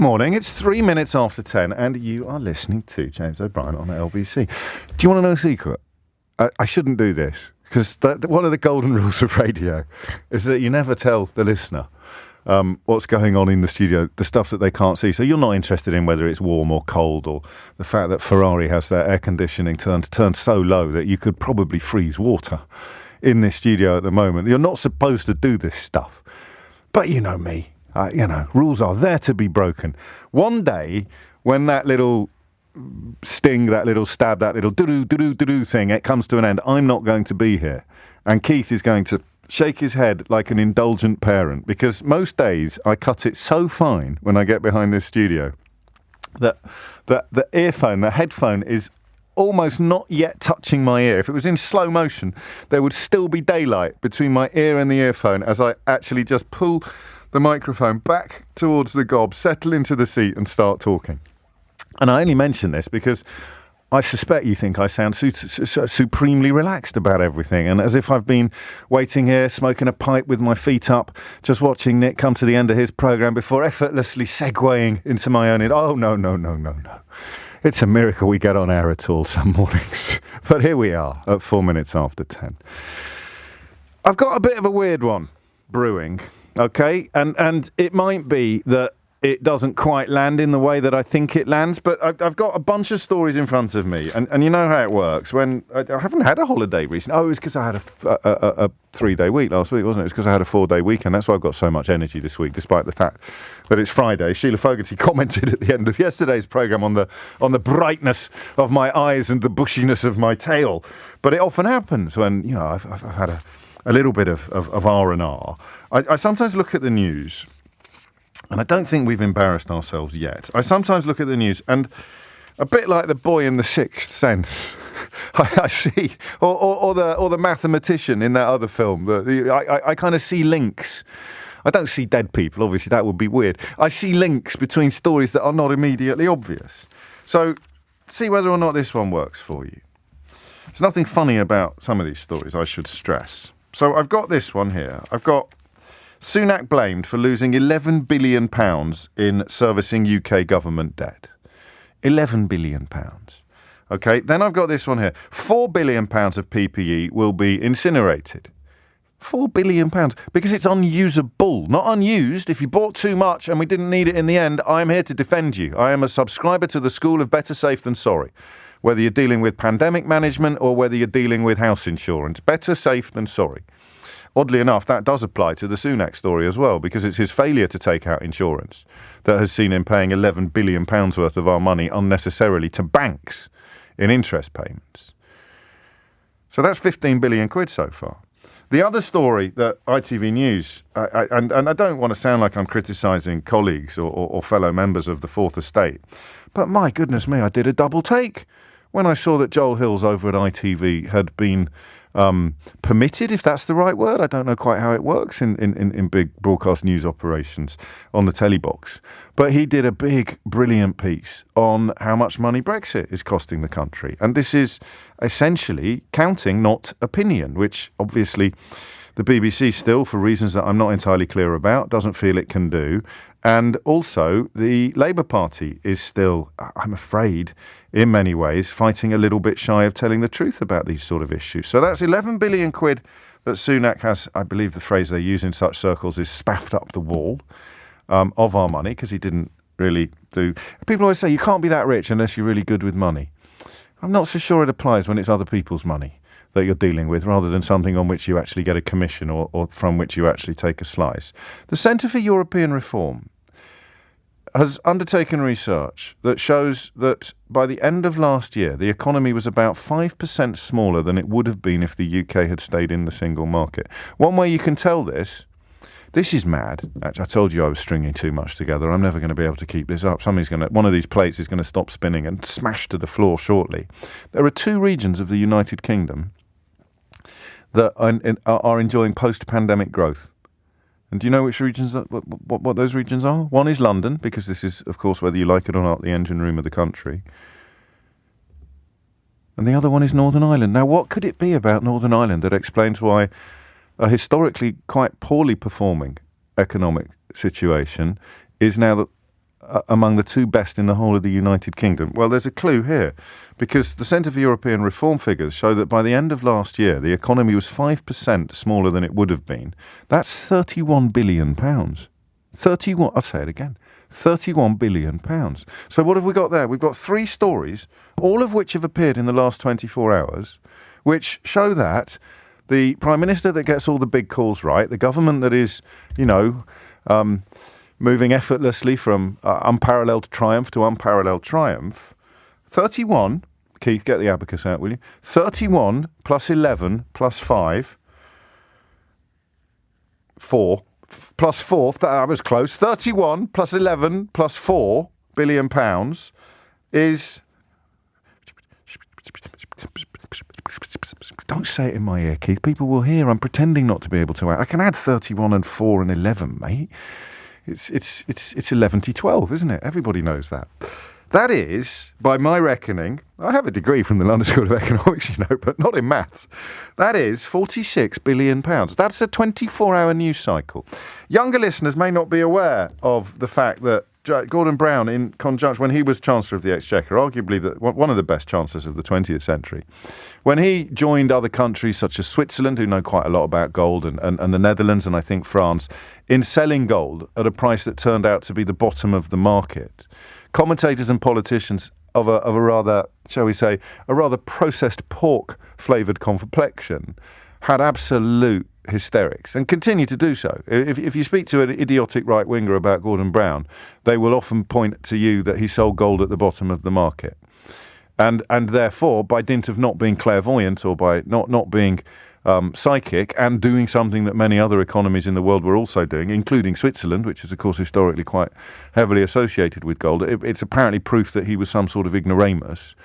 morning. It's 3 minutes after 10 and you are listening to James O'Brien on LBC. Do you want to know a secret? I shouldn't do this because one of the golden rules of radio is that you never tell the listener what's going on in the studio, the stuff that they can't see. So you're not interested in whether it's warm or cold or the fact that Ferrari has their air conditioning turned so low that you could probably freeze water in this studio at the moment. You're not supposed to do this stuff. But you know me. Rules are there to be broken. One day, when that little sting, that little stab, that little do-do-do-do-do thing, it comes to an end, I'm not going to be here. And Keith is going to shake his head like an indulgent parent, because most days I cut it so fine when I get behind this studio that the earphone, the headphone is almost not yet touching my ear. If it was in slow motion, there would still be daylight between my ear and the earphone as I actually just pull the microphone back towards the gob, settle into the seat and start talking. And I only mention this because I suspect you think I sound supremely relaxed about everything, and as if I've been waiting here, smoking a pipe with my feet up, just watching Nick come to the end of his programme before effortlessly segueing into my own. Oh, no. It's a miracle we get on air at all some mornings. But here we are at 4 minutes after 10. I've got a bit of a weird one brewing. Okay, and it might be that it doesn't quite land in the way that I think it lands, but I've got a bunch of stories in front of me, and you know how it works. When I haven't had a holiday recently. Oh, it was because I had a 3-day week last week, wasn't it? It was because I had a 4-day weekend. That's why I've got so much energy this week, despite the fact that it's Friday. Sheila Fogarty commented at the end of yesterday's programme on the brightness of my eyes and the bushiness of my tail. But it often happens when, I've had a little bit of R&R. I sometimes look at the news, and I don't think we've embarrassed ourselves yet. I sometimes look at the news, and a bit like the boy in The Sixth Sense, I see, or the mathematician in that other film. I kind of see links. I don't see dead people, obviously, that would be weird. I see links between stories that are not immediately obvious. So, see whether or not this one works for you. There's nothing funny about some of these stories, I should stress. So I've got this one here. I've got Sunak blamed for losing £11 billion in servicing UK government debt. £11 billion. Okay, then I've got this one here. £4 billion of PPE will be incinerated. £4 billion, because it's unusable, not unused. If you bought too much and we didn't need it in the end, I'm here to defend you. I am a subscriber to the school of better safe than sorry. Whether you're dealing with pandemic management or whether you're dealing with house insurance. Better safe than sorry. Oddly enough, that does apply to the Sunak story as well, because it's his failure to take out insurance that has seen him paying £11 billion worth of our money unnecessarily to banks in interest payments. So that's 15 billion quid so far. The other story that ITV News, and I don't want to sound like I'm criticising colleagues or fellow members of the Fourth Estate, but my goodness me, I did a double take when I saw that Joel Hills over at ITV had been permitted, if that's the right word. I don't know quite how it works in big broadcast news operations on the telly box. But he did a big, brilliant piece on how much money Brexit is costing the country. And this is essentially counting, not opinion, which obviously the BBC still, for reasons that I'm not entirely clear about, doesn't feel it can do. And also the Labour Party is still, I'm afraid, in many ways, fighting a little bit shy of telling the truth about these sort of issues. So that's 11 billion quid that Sunak has, I believe the phrase they use in such circles is spaffed up the wall of our money, because he didn't really do. People always say you can't be that rich unless you're really good with money. I'm not so sure it applies when it's other people's money that you're dealing with, rather than something on which you actually get a commission or from which you actually take a slice. The Centre for European Reform has undertaken research that shows that by the end of last year, the economy was about 5% smaller than it would have been if the UK had stayed in the single market. One way you can tell this is mad. Actually, I told you I was stringing too much together. I'm never going to be able to keep this up. One of these plates is going to stop spinning and smash to the floor shortly. There are 2 regions of the United Kingdom that are enjoying post-pandemic growth. And do you know which regions, what those regions are? One is London, because this is, of course, whether you like it or not, the engine room of the country. And the other one is Northern Ireland. Now, what could it be about Northern Ireland that explains why a historically quite poorly performing economic situation is now among the 2 best in the whole of the United Kingdom? Well, there's a clue here, because the Centre for European Reform figures show that by the end of last year, the economy was 5% smaller than it would have been. That's £31 billion. 31, I'll say it again, £31 billion. So what have we got there? We've got 3 stories, all of which have appeared in the last 24 hours, which show that the Prime Minister that gets all the big calls right, the government that is, moving effortlessly from unparalleled triumph to unparalleled triumph, 31, Keith, get the abacus out, will you? 31 plus 11 plus 5, 4, plus 4, that was close, 31 plus 11 plus 4 billion pounds is... Don't say it in my ear, Keith. People will hear. I'm pretending not to be able to add. I can add 31 and 4 and 11, mate. It's 11 to 12, isn't it? Everybody knows that. That is, by my reckoning, I have a degree from the London School of Economics, but not in maths. That is £46 billion. That's a 24-hour news cycle. Younger listeners may not be aware of the fact that Gordon Brown, in conjunction, when he was Chancellor of the Exchequer, arguably one of the best chancellors of the 20th century, when he joined other countries such as Switzerland, who know quite a lot about gold, and the Netherlands and I think France, in selling gold at a price that turned out to be the bottom of the market, commentators and politicians of a rather, shall we say, a rather processed pork-flavoured complexion had absolute hysterics and continue to do so. If you speak to an idiotic right-winger about Gordon Brown, they will often point to you that he sold gold at the bottom of the market. And therefore, by dint of not being clairvoyant or by not being psychic and doing something that many other economies in the world were also doing, including Switzerland, which is, of course, historically quite heavily associated with gold, it's apparently proof that he was some sort of ignoramus.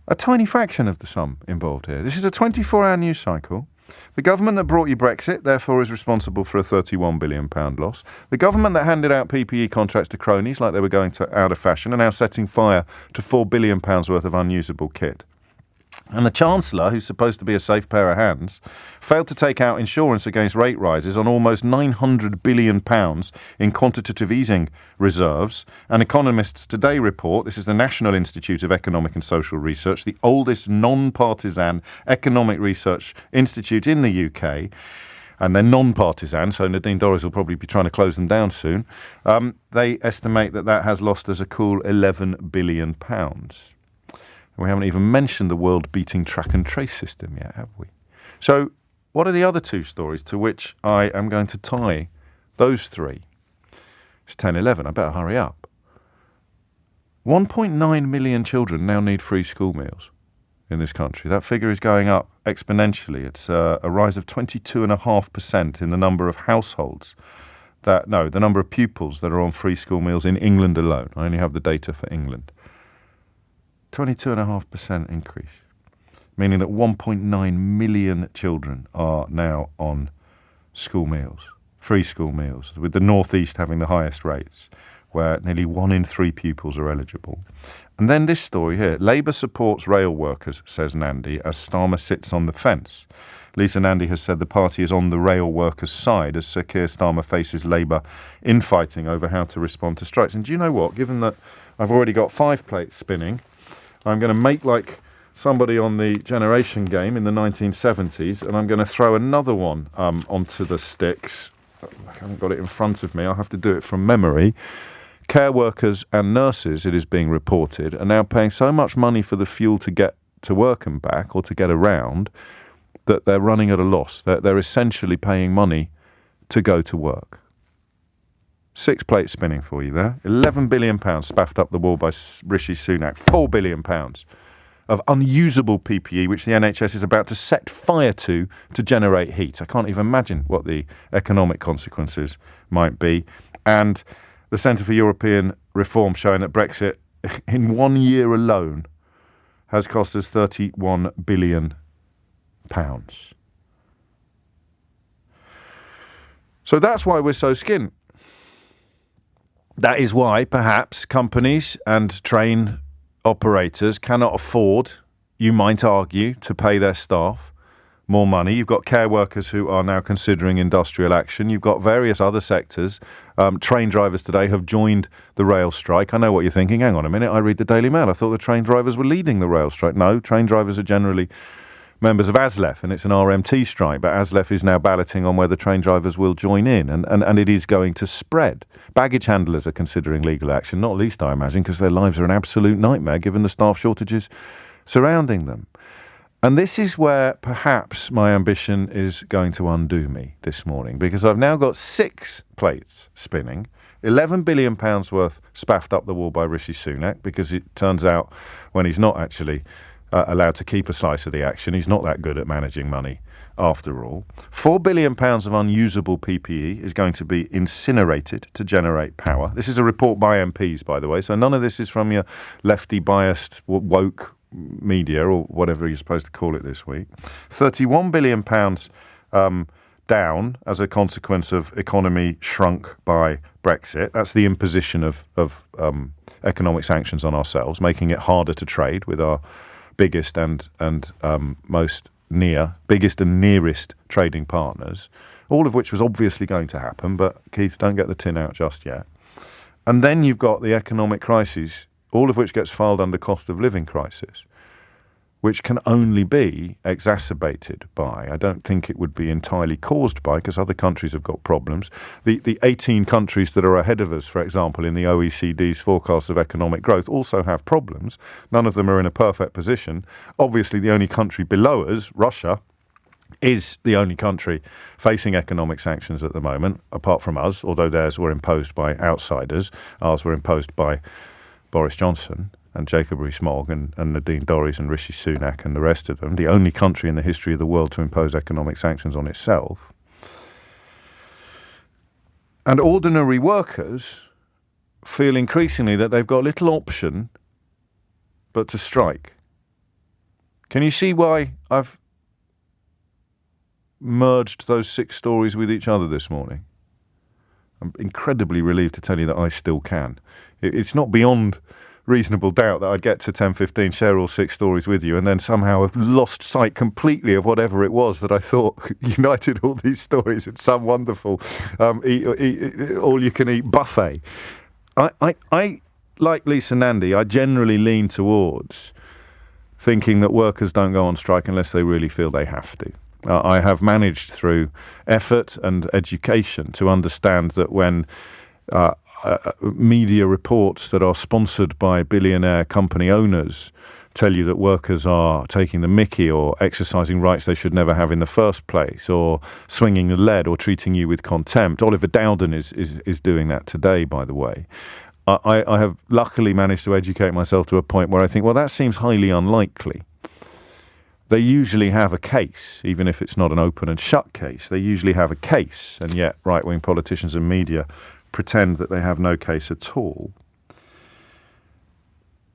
A tiny fraction of the sum involved here. This is a 24-hour news cycle. The government that brought you Brexit, therefore, is responsible for a £31 billion loss. The government that handed out PPE contracts to cronies like they were going out of fashion are now setting fire to £4 billion worth of unusable kit. And the Chancellor, who's supposed to be a safe pair of hands, failed to take out insurance against rate rises on almost £900 billion in quantitative easing reserves. And economists today report, this is the National Institute of Economic and Social Research, the oldest non-partisan economic research institute in the UK, and they're non-partisan, so Nadine Dorries will probably be trying to close them down soon. They estimate that has lost us a cool £11 billion. We haven't even mentioned the world-beating track and trace system yet, have we? So what are the other 2 stories to which I am going to tie those 3? It's 10:11. I better hurry up. 1.9 million children now need free school meals in this country. That figure is going up exponentially. It's a rise of 22.5% in the number of households the number of pupils that are on free school meals in England alone. I only have the data for England. 22.5% increase, meaning that 1.9 million children are now on school meals, free school meals, with the North East having the highest rates, where nearly 1 in 3 pupils are eligible. And then this story here, Labour supports rail workers, says Nandy, as Starmer sits on the fence. Lisa Nandy has said the party is on the rail workers' side as Sir Keir Starmer faces Labour infighting over how to respond to strikes. And do you know what? Given that I've already got 5 plates spinning, I'm going to make like somebody on the Generation Game in the 1970s, and I'm going to throw another one onto the sticks. I haven't got it in front of me. I'll have to do it from memory. Care workers and nurses, it is being reported, are now paying so much money for the fuel to get to work and back, or to get around, that they're running at a loss. They're essentially paying money to go to work. 6 plates spinning for you there. £11 billion spaffed up the wall by Rishi Sunak. £4 billion of unusable PPE, which the NHS is about to set fire to generate heat. I can't even imagine what the economic consequences might be. And the Centre for European Reform showing that Brexit, in 1 year alone, has cost us £31 billion. So that's why we're so skint. That is why, perhaps, companies and train operators cannot afford, you might argue, to pay their staff more money. You've got care workers who are now considering industrial action. You've got various other sectors. Train drivers today have joined the rail strike. I know what you're thinking. Hang on a minute. I read the Daily Mail. I thought the train drivers were leading the rail strike. No, train drivers are generally members of ASLEF, and it's an RMT strike. But ASLEF is now balloting on whether train drivers will join in, and it is going to spread. Baggage handlers are considering legal action, not least, I imagine, because their lives are an absolute nightmare given the staff shortages surrounding them. And this is where perhaps my ambition is going to undo me this morning, because I've now got 6 plates spinning, £11 billion worth spaffed up the wall by Rishi Sunak, because it turns out when he's not actually allowed to keep a slice of the action, he's not that good at managing money after all. £4 billion of unusable PPE is going to be incinerated to generate power. This is a report by MPs, by the way, so none of this is from your lefty biased woke media or whatever you're supposed to call it this week. £31 billion down as a consequence of economy shrunk by Brexit. That's the imposition of economic sanctions on ourselves, making it harder to trade with our biggest and biggest and nearest trading partners, all of which was obviously going to happen, but Keith, don't get the tin out just yet. And then you've got the economic crises, all of which gets filed under cost of living crisis, which can only be exacerbated by, I don't think it would be entirely caused by, because other countries have got problems. The 18 countries that are ahead of us, for example, in the OECD's forecast of economic growth also have problems. None of them are in a perfect position. Obviously, the only country below us, Russia, is the only country facing economic sanctions at the moment, apart from us, although theirs were imposed by outsiders. Ours were imposed by Boris Johnson and Jacob Rees-Mogg and Nadine Dorries and Rishi Sunak and the rest of them, the only country in the history of the world to impose economic sanctions on itself. And ordinary workers feel increasingly that they've got little option but to strike. Can you see why I've merged those 6 stories with each other this morning? I'm incredibly relieved to tell you that I still can. It's not beyond reasonable doubt that I'd get to 10:15, share all 6 stories with you, and then somehow have lost sight completely of whatever it was that I thought united all these stories in some wonderful all-you-can-eat buffet. I like Lisa Nandy, I generally lean towards thinking that workers don't go on strike unless they really feel they have to. I have managed through effort and education to understand that when media reports that are sponsored by billionaire company owners tell you that workers are taking the mickey or exercising rights they should never have in the first place, or swinging the lead, or treating you with contempt. Oliver Dowden is doing that today, by the way. I have luckily managed to educate myself to a point where I think, well, that seems highly unlikely. They usually have a case, even if it's not an open and shut case. They usually have a case, and yet right-wing politicians and media pretend that they have no case at all.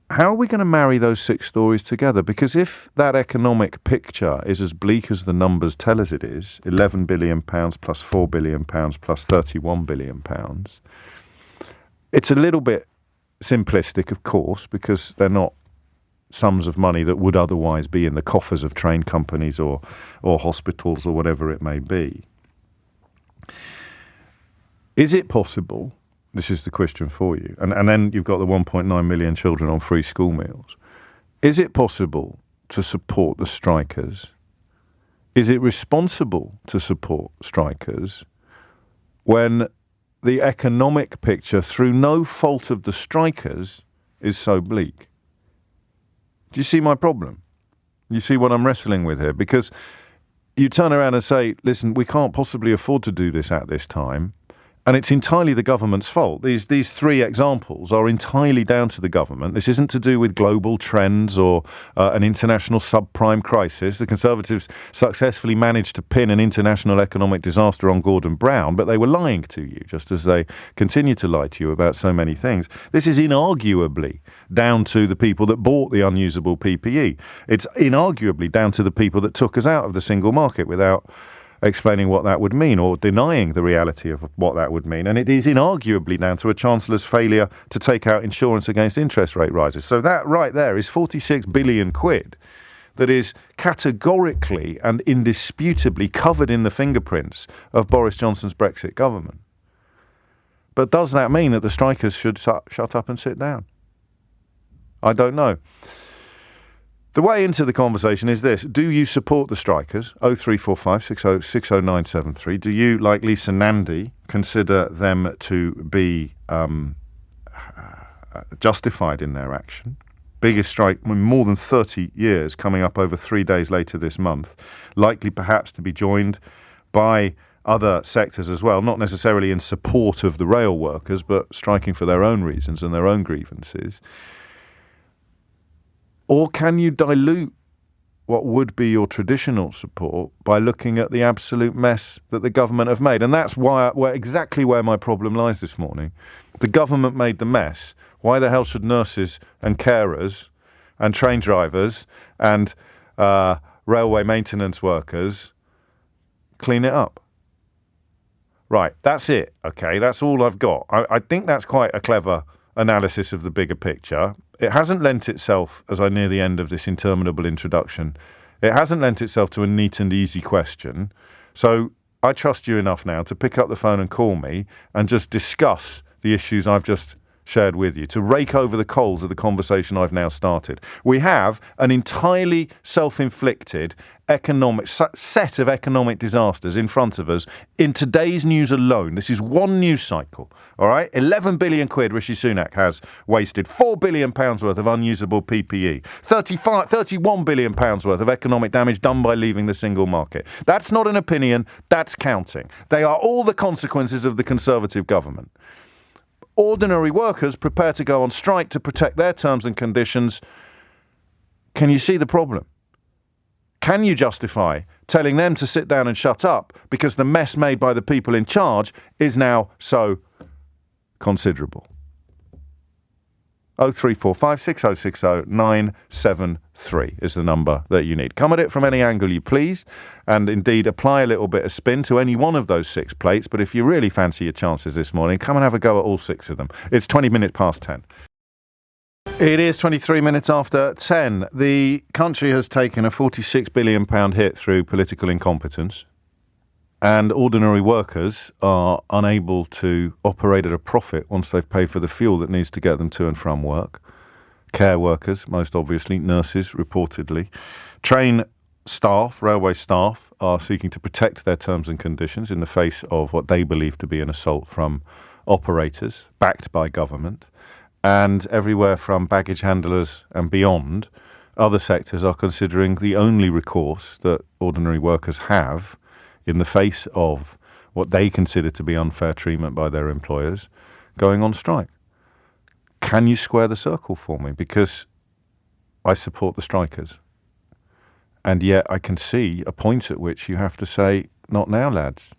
How are we going to marry those 6 stories together? Because if that economic picture is as bleak as the numbers tell us it is, £11 billion plus £4 billion plus £31 billion, it's a little bit simplistic, of course, because they're not sums of money that would otherwise be in the coffers of train companies or hospitals or whatever it may be. Is it possible, this is the question for you, and then you've got the 1.9 million children on free school meals, is it possible to support the strikers? Is it responsible to support strikers when the economic picture, through no fault of the strikers, is so bleak? Do you see my problem? You see what I'm wrestling with here? Because you turn around and say, listen, we can't possibly afford to do this at this time. And it's entirely the government's fault. These 3 examples are entirely down to the government. This isn't to do with global trends or an international subprime crisis. The Conservatives successfully managed to pin an international economic disaster on Gordon Brown, but they were lying to you, just as they continue to lie to you about so many things. This is inarguably down to the people that bought the unusable PPE. It's inarguably down to the people that took us out of the single market without explaining what that would mean or denying the reality of what that would mean. And it is inarguably down to a Chancellor's failure to take out insurance against interest rate rises. So that right there is 46 billion quid that is categorically and indisputably covered in the fingerprints of Boris Johnson's Brexit government. But does that mean that the strikers should shut up and sit down? I don't know. The way into the conversation is this. Do you support the strikers? 0345 60973. Do you, like Lisa Nandy, consider them to be justified in their action? Biggest strike in more than 30 years, coming up over 3 days later this month. Likely perhaps to be joined by other sectors as well, not necessarily in support of the rail workers, but striking for their own reasons and their own grievances. Or can you dilute what would be your traditional support by looking at the absolute mess that the government have made? And that's exactly where my problem lies this morning. The government made the mess. Why the hell should nurses and carers and train drivers and railway maintenance workers clean it up? Right, that's it, okay? That's all I've got. I think that's quite a clever analysis of the bigger picture. It hasn't lent itself, as I near the end of this interminable introduction, it hasn't lent itself to a neat and easy question. So I trust you enough now to pick up the phone and call me and just discuss the issues I've just shared with you, to rake over the coals of the conversation I've now started. We have an entirely self-inflicted set of economic disasters in front of us in today's news alone. This is one news cycle, all right? 11 billion quid Rishi Sunak has wasted, £4 billion worth of unusable PPE, 31 billion pounds worth of economic damage done by leaving the single market. That's not an opinion, that's counting. They are all the consequences of the Conservative government. Ordinary workers prepare to go on strike to protect their terms and conditions. Can you see the problem? Can you justify telling them to sit down and shut up because the mess made by the people in charge is now so considerable? 0345 6060 973 is the number that you need. Come at it from any angle you please, and indeed apply a little bit of spin to any one of those 6 plates. But if you really fancy your chances this morning, come and have a go at all 6 of them. It's 20 minutes past 10. It is 23 minutes after 10. The country has taken a £46 billion hit through political incompetence, and ordinary workers are unable to operate at a profit once they've paid for the fuel that needs to get them to and from work. Care workers, most obviously, nurses, reportedly. Train staff, railway staff, are seeking to protect their terms and conditions in the face of what they believe to be an assault from operators, backed by government. And everywhere from baggage handlers and beyond, other sectors are considering the only recourse that ordinary workers have in the face of what they consider to be unfair treatment by their employers, going on strike. Can you square the circle for me? Because I support the strikers. And yet I can see a point at which you have to say, not now, lads.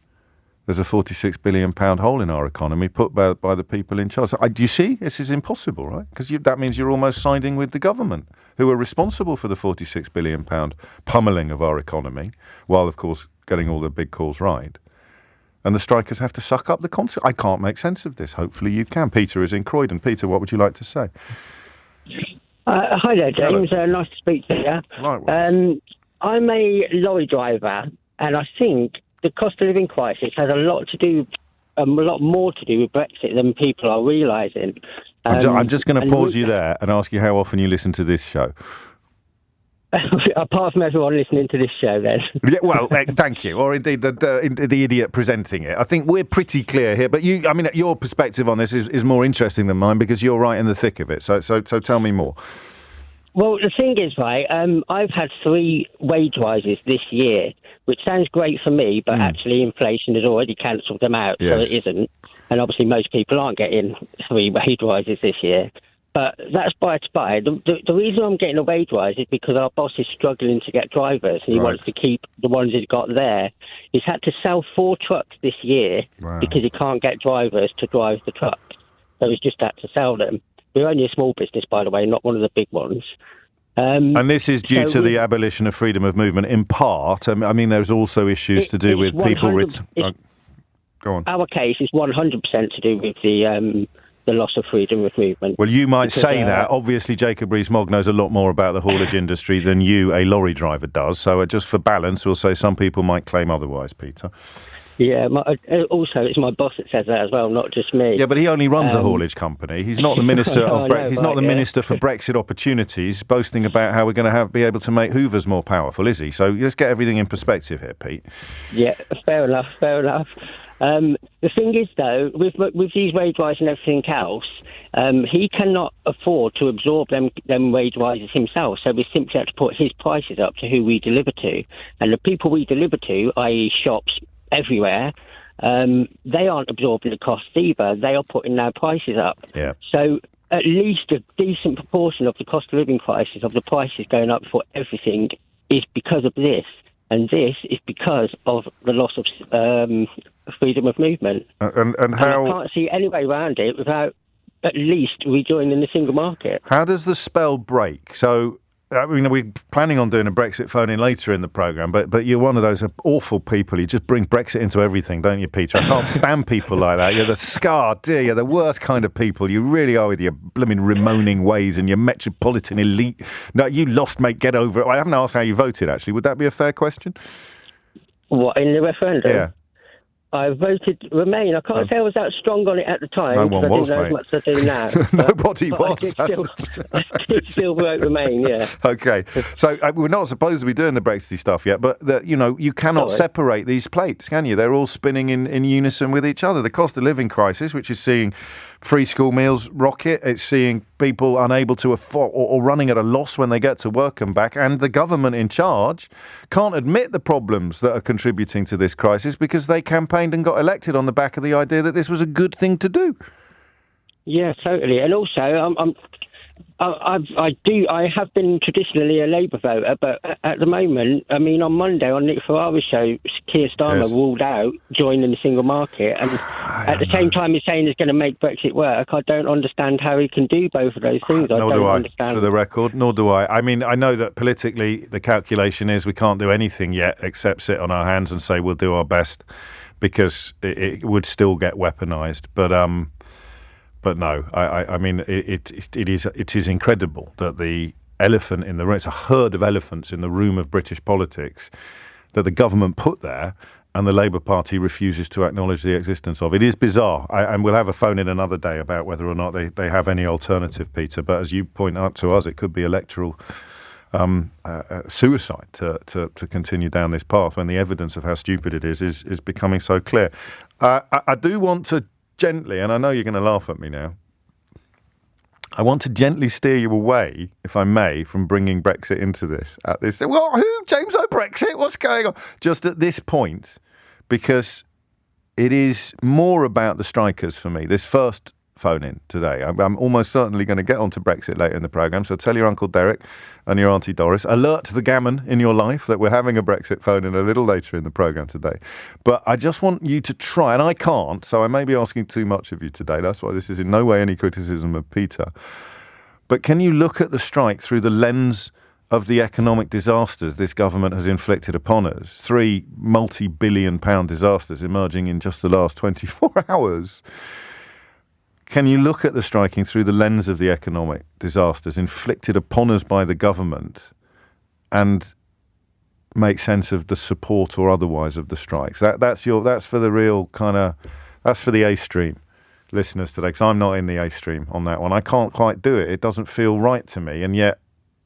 There's a £46 billion hole in our economy put by the people in charge. Do you see? This is impossible, right? Because that means you're almost siding with the government, who are responsible for the £46 billion pummeling of our economy, while, of course, getting all the big calls right. And the strikers have to suck up the consequences. I can't make sense of this. Hopefully you can. Peter is in Croydon. Peter, what would you like to say? Hi there, James. Nice to speak to you. Likewise. I'm a lorry driver, and I think the cost of living crisis has a lot more to do with Brexit than people are realising. I'm just going to pause you there and ask you how often you listen to this show. Apart from everyone listening to this show, then. Yeah, well, thank you. Or indeed the idiot presenting it. I think we're pretty clear here. But your perspective on this is more interesting than mine because you're right in the thick of it. So tell me more. Well, the thing is, right, I've had 3 wage rises this year, which sounds great for me, but actually inflation has already cancelled them out, so it isn't. And obviously most people aren't getting 3 wage rises this year. But that's by the by. The reason I'm getting a wage rise is because our boss is struggling to get drivers, and he wants to keep the ones he's got there. He's had to sell 4 trucks this year because he can't get drivers to drive the trucks. So he's just had to sell them. We're only a small business, by the way, not one of the big ones. And this is due to the abolition of freedom of movement in part. I mean, there's also issues to do with people... Go on. Our case is 100% to do with the the loss of freedom of movement. Well, you might say that. Obviously, Jacob Rees-Mogg knows a lot more about the haulage industry than you, a lorry driver, does. So just for balance, we'll say some people might claim otherwise, Peter. Yeah, also it's my boss that says that as well, not just me. Yeah, but he only runs a haulage company. He's not the minister he's not the minister for Brexit opportunities, boasting about how we're going to be able to make Hoovers more powerful, is he? So let's get everything in perspective here, Pete. Yeah, fair enough. The thing is, though, with these wage rises and everything else, he cannot afford to absorb them wage rises himself. So we simply have to put his prices up to who we deliver to, and the people we deliver to, i.e., shops everywhere, they aren't absorbing the costs either. They are putting their prices up. Yeah. So at least a decent proportion of the cost of living crisis, of the prices going up for everything, is because of this. And this is because of the loss of freedom of movement. And how... I can't see any way around it without at least rejoining the single market. How does the spell break? So... we're planning on doing a Brexit phone-in later in the programme, but you're one of those awful people. You just bring Brexit into everything, don't you, Peter? I can't stand people like that. You're the scar, dear. You're the worst kind of people. You really are, with your blooming Ramoning ways and your metropolitan elite. No, you lost, mate. Get over it. I haven't asked how you voted, actually. Would that be a fair question? What, in the referendum? Yeah. I voted Remain. I can't say I was that strong on it at the time. No one was, I didn't know as much as I do now. Nobody was. I did still vote Remain, yeah. Okay. So we're not supposed to be doing the Brexit stuff yet, but you cannot separate these plates, can you? They're all spinning in unison with each other. The cost of living crisis, which is seeing free school meals rocket, it's seeing people unable to afford or running at a loss when they get to work and back, and the government in charge can't admit the problems that are contributing to this crisis because they campaigned and got elected on the back of the idea that this was a good thing to do. Yeah, totally. And also, I have been traditionally a Labour voter, but at the moment, I mean, on Monday on Nick Ferrari's show, Keir Starmer ruled out joining the single market, and at the same time he's saying he's going to make Brexit work. I don't understand how he can do both of those things. Nor do I, for the record, nor do I. I mean, I know that politically the calculation is we can't do anything yet except sit on our hands and say we'll do our best because it would still get weaponised. But no, I mean, it is incredible that the elephant in the room, it's a herd of elephants in the room of British politics that the government put there and the Labour Party refuses to acknowledge the existence of. It is bizarre. And we'll have a phone in another day about whether or not they have any alternative, Peter. But as you point out to us, it could be electoral suicide to continue down this path when the evidence of how stupid it is becoming so clear. I do want to gently, and I know you're going to laugh at me now, I want to gently steer you away, if I may, from bringing Brexit into this. Well, who? James O'Brexit? What's going on? Just at this point, because it is more about the strikers for me. This first phone-in today. I'm almost certainly going to get onto Brexit later in the programme, so tell your Uncle Derek and your Auntie Doris, alert the gammon in your life that we're having a Brexit phone-in a little later in the programme today. But I just want you to try, and I can't, so I may be asking too much of you today. That's why this is in no way any criticism of Peter. But can you look at the strike through the lens of the economic disasters this government has inflicted upon us? 3 multi-billion-pound disasters emerging in just the last 24 hours. Can you look at the striking through the lens of the economic disasters inflicted upon us by the government and make sense of the support or otherwise of the strikes? That's for the real that's for the A stream listeners today, because I'm not in the A stream on that one. I can't quite do it. It doesn't feel right to me. And yet,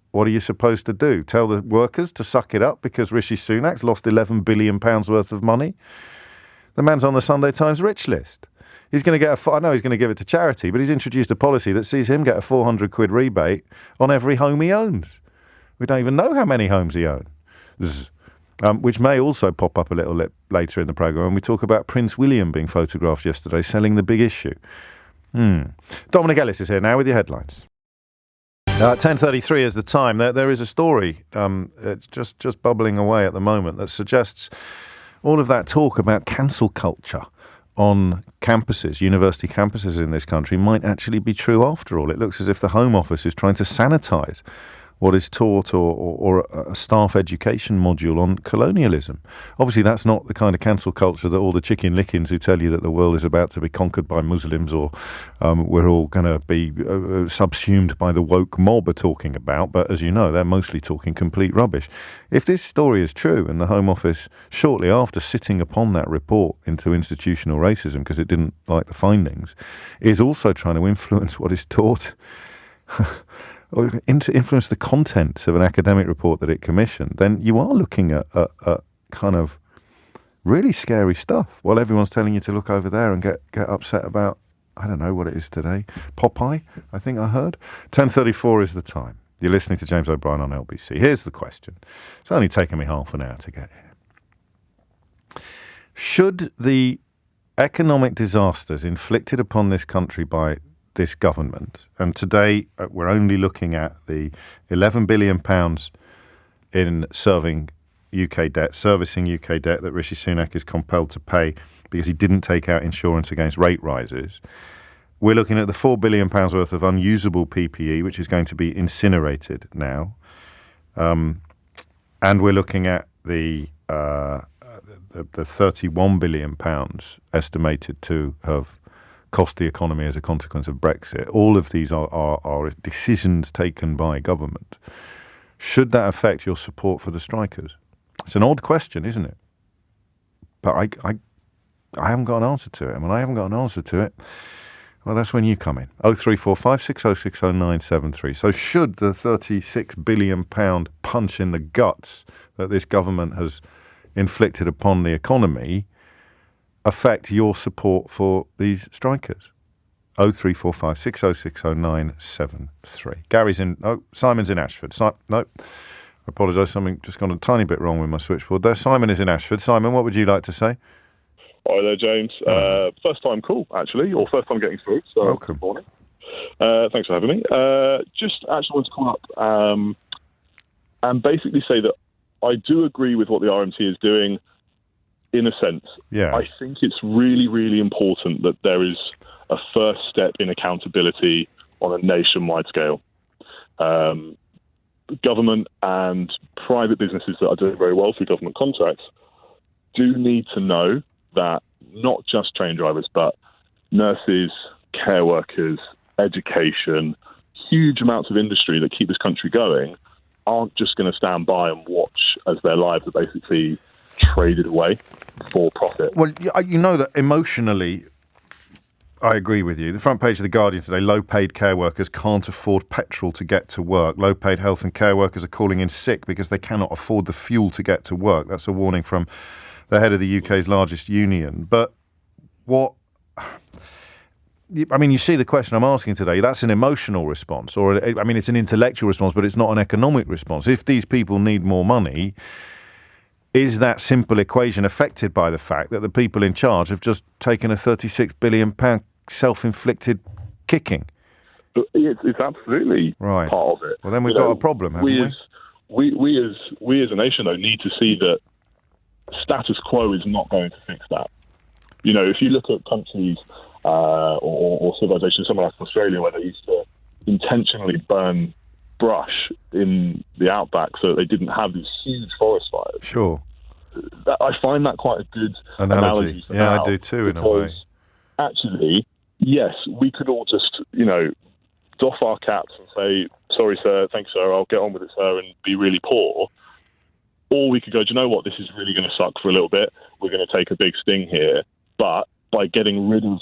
what are you supposed to do? Tell the workers to suck it up because Rishi Sunak's lost £11 billion worth of money? The man's on the Sunday Times rich list. He's going to get I know he's going to give it to charity, but he's introduced a policy that sees him get a £400 rebate on every home he owns. We don't even know how many homes he owns, which may also pop up a little later in the programme when we talk about Prince William being photographed yesterday selling the big issue. Dominic Ellis is here now with your headlines. 10:33 is the time. There is a story just bubbling away at the moment that suggests all of that talk about cancel culture on campuses, university campuses in this country, might actually be true after all. It looks as if the Home Office is trying to sanitise what is taught or a staff education module on colonialism. Obviously, that's not the kind of cancel culture that all the chicken lickings who tell you that the world is about to be conquered by Muslims or we're all going to be subsumed by the woke mob are talking about. But as you know, they're mostly talking complete rubbish. If this story is true and the Home Office, shortly after sitting upon that report into institutional racism because it didn't like the findings, is also trying to influence what is taught or influence the contents of an academic report that it commissioned, then you are looking at kind of really scary stuff while everyone's telling you to look over there and get upset about, I don't know what it is today, Popeye, I think I heard. 10:34 is the time. You're listening to James O'Brien on LBC. Here's the question. It's only taken me half an hour to get here. Should the economic disasters inflicted upon this country by this government, and today we're only looking at the £11 billion in servicing UK debt that Rishi Sunak is compelled to pay because he didn't take out insurance against rate rises. We're looking at the £4 billion worth of unusable PPE, which is going to be incinerated now. And we're looking at the £31 billion estimated to have cost the economy as a consequence of Brexit. All of these are decisions taken by government. Should that affect your support for the strikers? It's an odd question, isn't it? But I haven't got an answer to it. And when I haven't got an answer to it, well, that's when you come in. 0345 606 0973. So should the £36 billion punch in the guts that this government has inflicted upon the economy affect your support for these strikers? 0345 606 0973. Gary's in. Oh, Simon's in Ashford. No, I apologise. Something just gone a tiny bit wrong with my switchboard there. Simon is in Ashford. Simon, what would you like to say? Hi there, James. First time call, actually, or first time getting through. So welcome. Good morning. Thanks for having me. Just actually want to call up and basically say that I do agree with what the RMT is doing. In a sense, yeah. I think it's really, really important that there is a first step in accountability on a nationwide scale. Government and private businesses that are doing very well through government contracts do need to know that not just train drivers, but nurses, care workers, education, huge amounts of industry that keep this country going aren't just going to stand by and watch as their lives are basically traded away for profit. Well, you know that emotionally, I agree with you. The front page of The Guardian today, low-paid care workers can't afford petrol to get to work. Low-paid health and care workers are calling in sick because they cannot afford the fuel to get to work. That's a warning from the head of the UK's largest union. But what... I mean, you see the question I'm asking today, that's an emotional response. Or, I mean, it's an intellectual response, but it's not an economic response. If these people need more money, is that simple equation affected by the fact that the people in charge have just taken a £36 billion self-inflicted kicking? It's absolutely right. Part of it. Well, then we've got a problem, haven't we? We as a nation, though, need to see that status quo is not going to fix that. You know, if you look at countries or civilizations, somewhere like Australia, where they used to intentionally burn brush in the outback so that they didn't have these huge forest fires. Sure. I find that quite a good analogy. Yeah, I do too, in a way. Actually, yes, we could all just, doff our caps and say, sorry, sir, thanks, sir, I'll get on with it, sir, and be really poor. Or we could go, do you know what, this is really going to suck for a little bit. We're going to take a big sting here. But by getting rid of,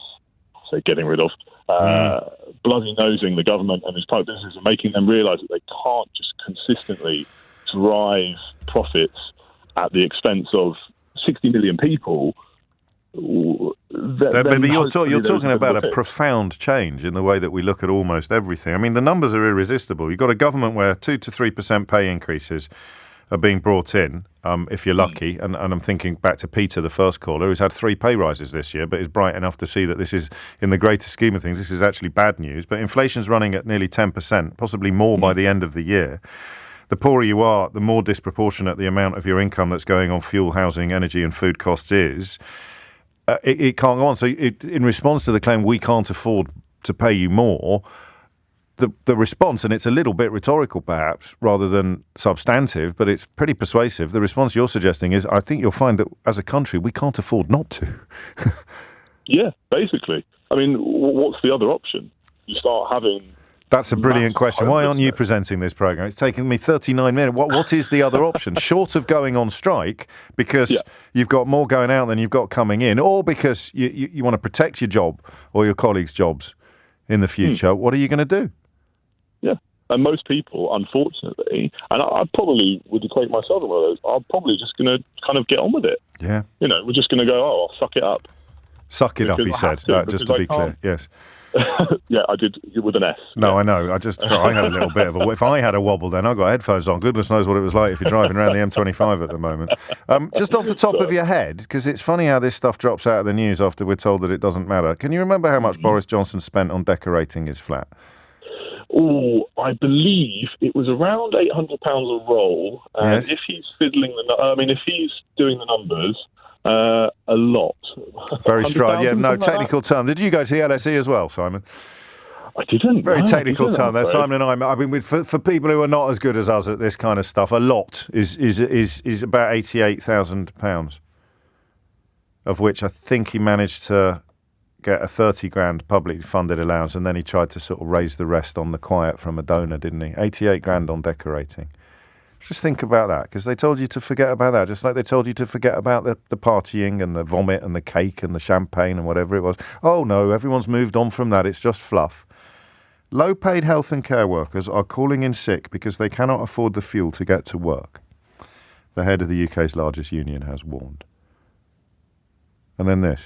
bloody nosing the government and its private businesses and making them realise that they can't just consistently drive profits at the expense of 60 million people. But you're talking about a profound change in the way that we look at almost everything. I mean, the numbers are irresistible. You've got a government where 2 to 3% pay increases are being brought in, if you're lucky. And I'm thinking back to Peter, the first caller, who's had 3 pay rises this year, but is bright enough to see that this is, in the greater scheme of things, this is actually bad news. But inflation's running at nearly 10%, possibly more by the end of the year. The poorer you are, the more disproportionate the amount of your income that's going on fuel, housing, energy and food costs is. It can't go on. So in response to the claim we can't afford to pay you more, the response, and it's a little bit rhetorical perhaps rather than substantive, but it's pretty persuasive. The response you're suggesting is, I think you'll find that as a country we can't afford not to. Yeah, basically. I mean, what's the other option? You start having... That's a brilliant question. Why aren't you presenting this programme? It's taken me 39 minutes. What is the other option? Short of going on strike because you've got more going out than you've got coming in, or because you want to protect your job or your colleagues' jobs in the future, what are you going to do? Yeah. And most people, unfortunately, and I probably would equate myself in one of those, are probably just going to kind of get on with it. Yeah. We're just going to go, I'll suck it up. Suck it up, he said, just to be clear. Yes. Yeah, I did with an S. No, I know. I had a little bit of a... If I had a wobble then, I got headphones on. Goodness knows what it was like if you're driving around the M25 at the moment. Just off the top of your head, because it's funny how this stuff drops out of the news after we're told that it doesn't matter. Can you remember how much Boris Johnson spent on decorating his flat? Oh, I believe it was around £800 a roll. And if he's if he's doing the numbers... a lot. Very strong. Yeah, no, technical term. Did you go to the LSE as well, Simon? I didn't. Very technical term there, Simon and I mean, for people who are not as good as us at this kind of stuff, a lot is about £88,000, of which I think he managed to get a 30 grand publicly funded allowance, and then he tried to sort of raise the rest on the quiet from a donor, didn't he? 88 grand on decorating. Just think about that, because they told you to forget about that, just like they told you to forget about the partying and the vomit and the cake and the champagne and whatever it was. Oh no, everyone's moved on from that, it's just fluff. Low-paid health and care workers are calling in sick because they cannot afford the fuel to get to work. The head of the UK's largest union has warned. And then this,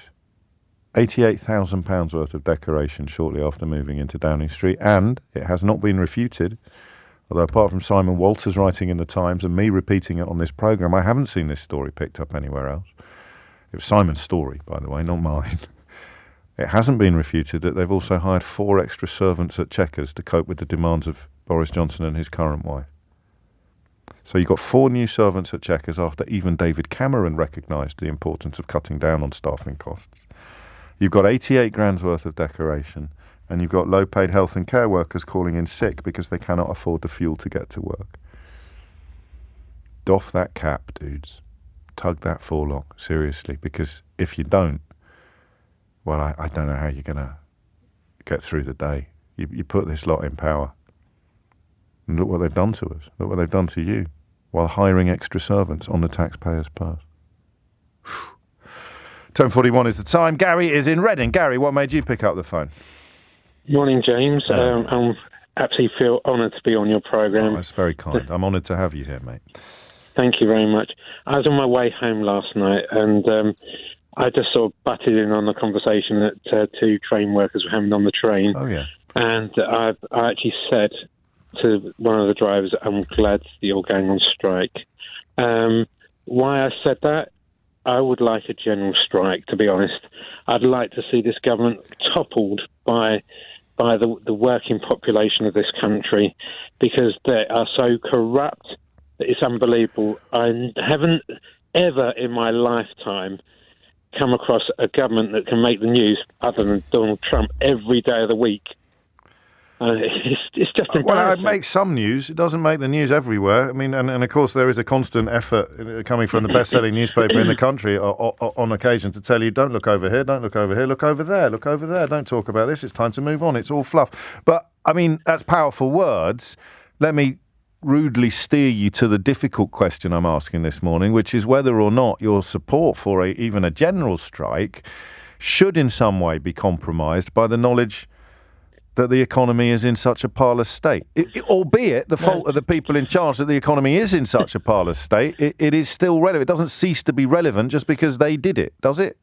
£88,000 worth of decoration shortly after moving into Downing Street, and it has not been refuted. Although apart from Simon Walters writing in the Times and me repeating it on this programme, I haven't seen this story picked up anywhere else. It was Simon's story, by the way, not mine. It hasn't been refuted that they've also hired 4 extra servants at Chequers to cope with the demands of Boris Johnson and his current wife. So you've got 4 new servants at Chequers after even David Cameron recognised the importance of cutting down on staffing costs. You've got 88 grand's worth of decoration. And you've got low-paid health and care workers calling in sick because they cannot afford the fuel to get to work. Doff that cap, dudes. Tug that forelock, seriously, because if you don't, well, I don't know how you're going to get through the day. You put this lot in power. And look what they've done to us. Look what they've done to you, while hiring extra servants on the taxpayer's purse. 10:41 is the time. Gary is in Reading. Gary, what made you pick up the phone? Morning, James. I absolutely feel honoured to be on your programme. Oh, that's very kind. I'm honoured to have you here, mate. Thank you very much. I was on my way home last night, and I just sort of butted in on the conversation that 2 train workers were having on the train. Oh, yeah. And I actually said to one of the drivers, I'm glad you're going on strike. Why I said that? I would like a general strike, to be honest. I'd like to see this government toppled by the working population of this country, because they are so corrupt that it's unbelievable. I haven't ever in my lifetime come across a government that can make the news other than Donald Trump every day of the week. It's just embarrassing. Well, it makes some news. It doesn't make the news everywhere. I mean, and of course there is a constant effort coming from the best-selling newspaper in the country on occasion to tell you, don't look over here, don't look over here, look over there, look over there, don't talk about this, it's time to move on, it's all fluff. But, I mean, that's powerful words. Let me rudely steer you to the difficult question I'm asking this morning, which is whether or not your support for even a general strike should in some way be compromised by the knowledge that the economy is in such a parlous state. Albeit the fault of the people in charge that the economy is in such a parlous state, it is still relevant. It doesn't cease to be relevant just because they did it, does it?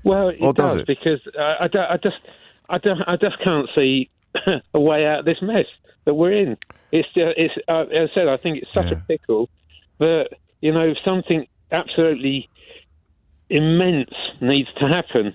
Well, it does, because I just can't see a way out of this mess that we're in. It's as I said, I think it's such a pickle that, something absolutely immense needs to happen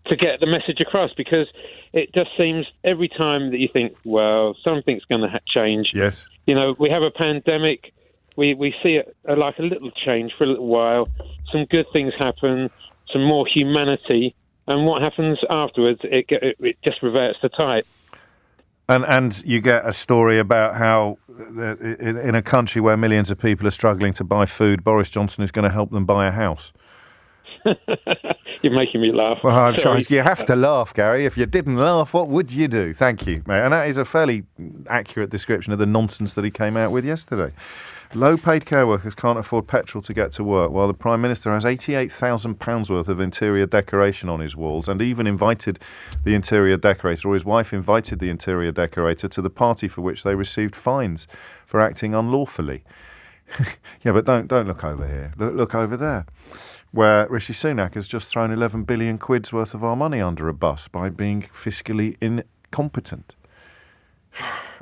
to get the message across, because it just seems every time that you think, well, something's going to change. Yes. We have a pandemic. We see it like a little change for a little while. Some good things happen, some more humanity. And what happens afterwards, it just reverts to type. And you get a story about how in a country where millions of people are struggling to buy food, Boris Johnson is going to help them buy a house. You're making me laugh. Well, I'm sorry. You have to laugh, Gary. If you didn't laugh, what would you do? Thank you, mate. And that is a fairly accurate description of the nonsense that he came out with yesterday. Low-paid care workers can't afford petrol to get to work, while the Prime Minister has £88,000 worth of interior decoration on his walls, and even invited the interior decorator, or his wife invited the interior decorator to the party for which they received fines for acting unlawfully. Yeah, but don't look over here. Look over there, where Rishi Sunak has just thrown 11 billion quid's worth of our money under a bus by being fiscally incompetent.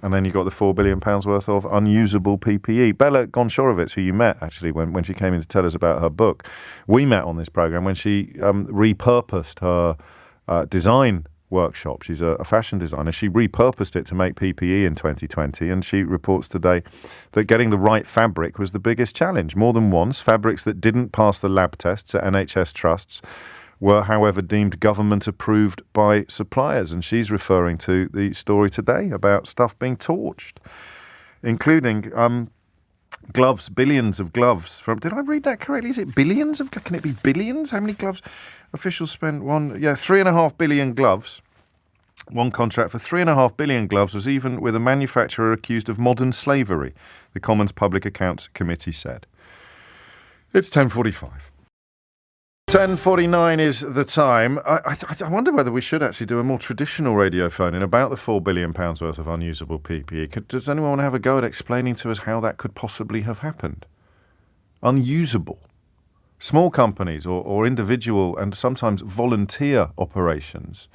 And then you got the £4 billion worth of unusable PPE. Bella Gonchorowicz, who you met actually when she came in to tell us about her book, we met on this programme when she repurposed her design workshop. She's a fashion designer. She repurposed it to make PPE in 2020, and she reports today that getting the right fabric was the biggest challenge. More than once, fabrics that didn't pass the lab tests at NHS trusts were, however, deemed government-approved by suppliers. And she's referring to the story today about stuff being torched, including gloves, billions of gloves. Did I read that correctly? Is it billions? Can it be billions? How many gloves? Officials spent 3.5 billion gloves. One contract for 3.5 billion gloves was even with a manufacturer accused of modern slavery, the Commons Public Accounts Committee said. It's 10:45. 10:49 is the time. I wonder whether we should actually do a more traditional radio phone-in about the £4 billion worth of unusable PPE. Does anyone want to have a go at explaining to us how that could possibly have happened? Unusable. Small companies or individual and sometimes volunteer operations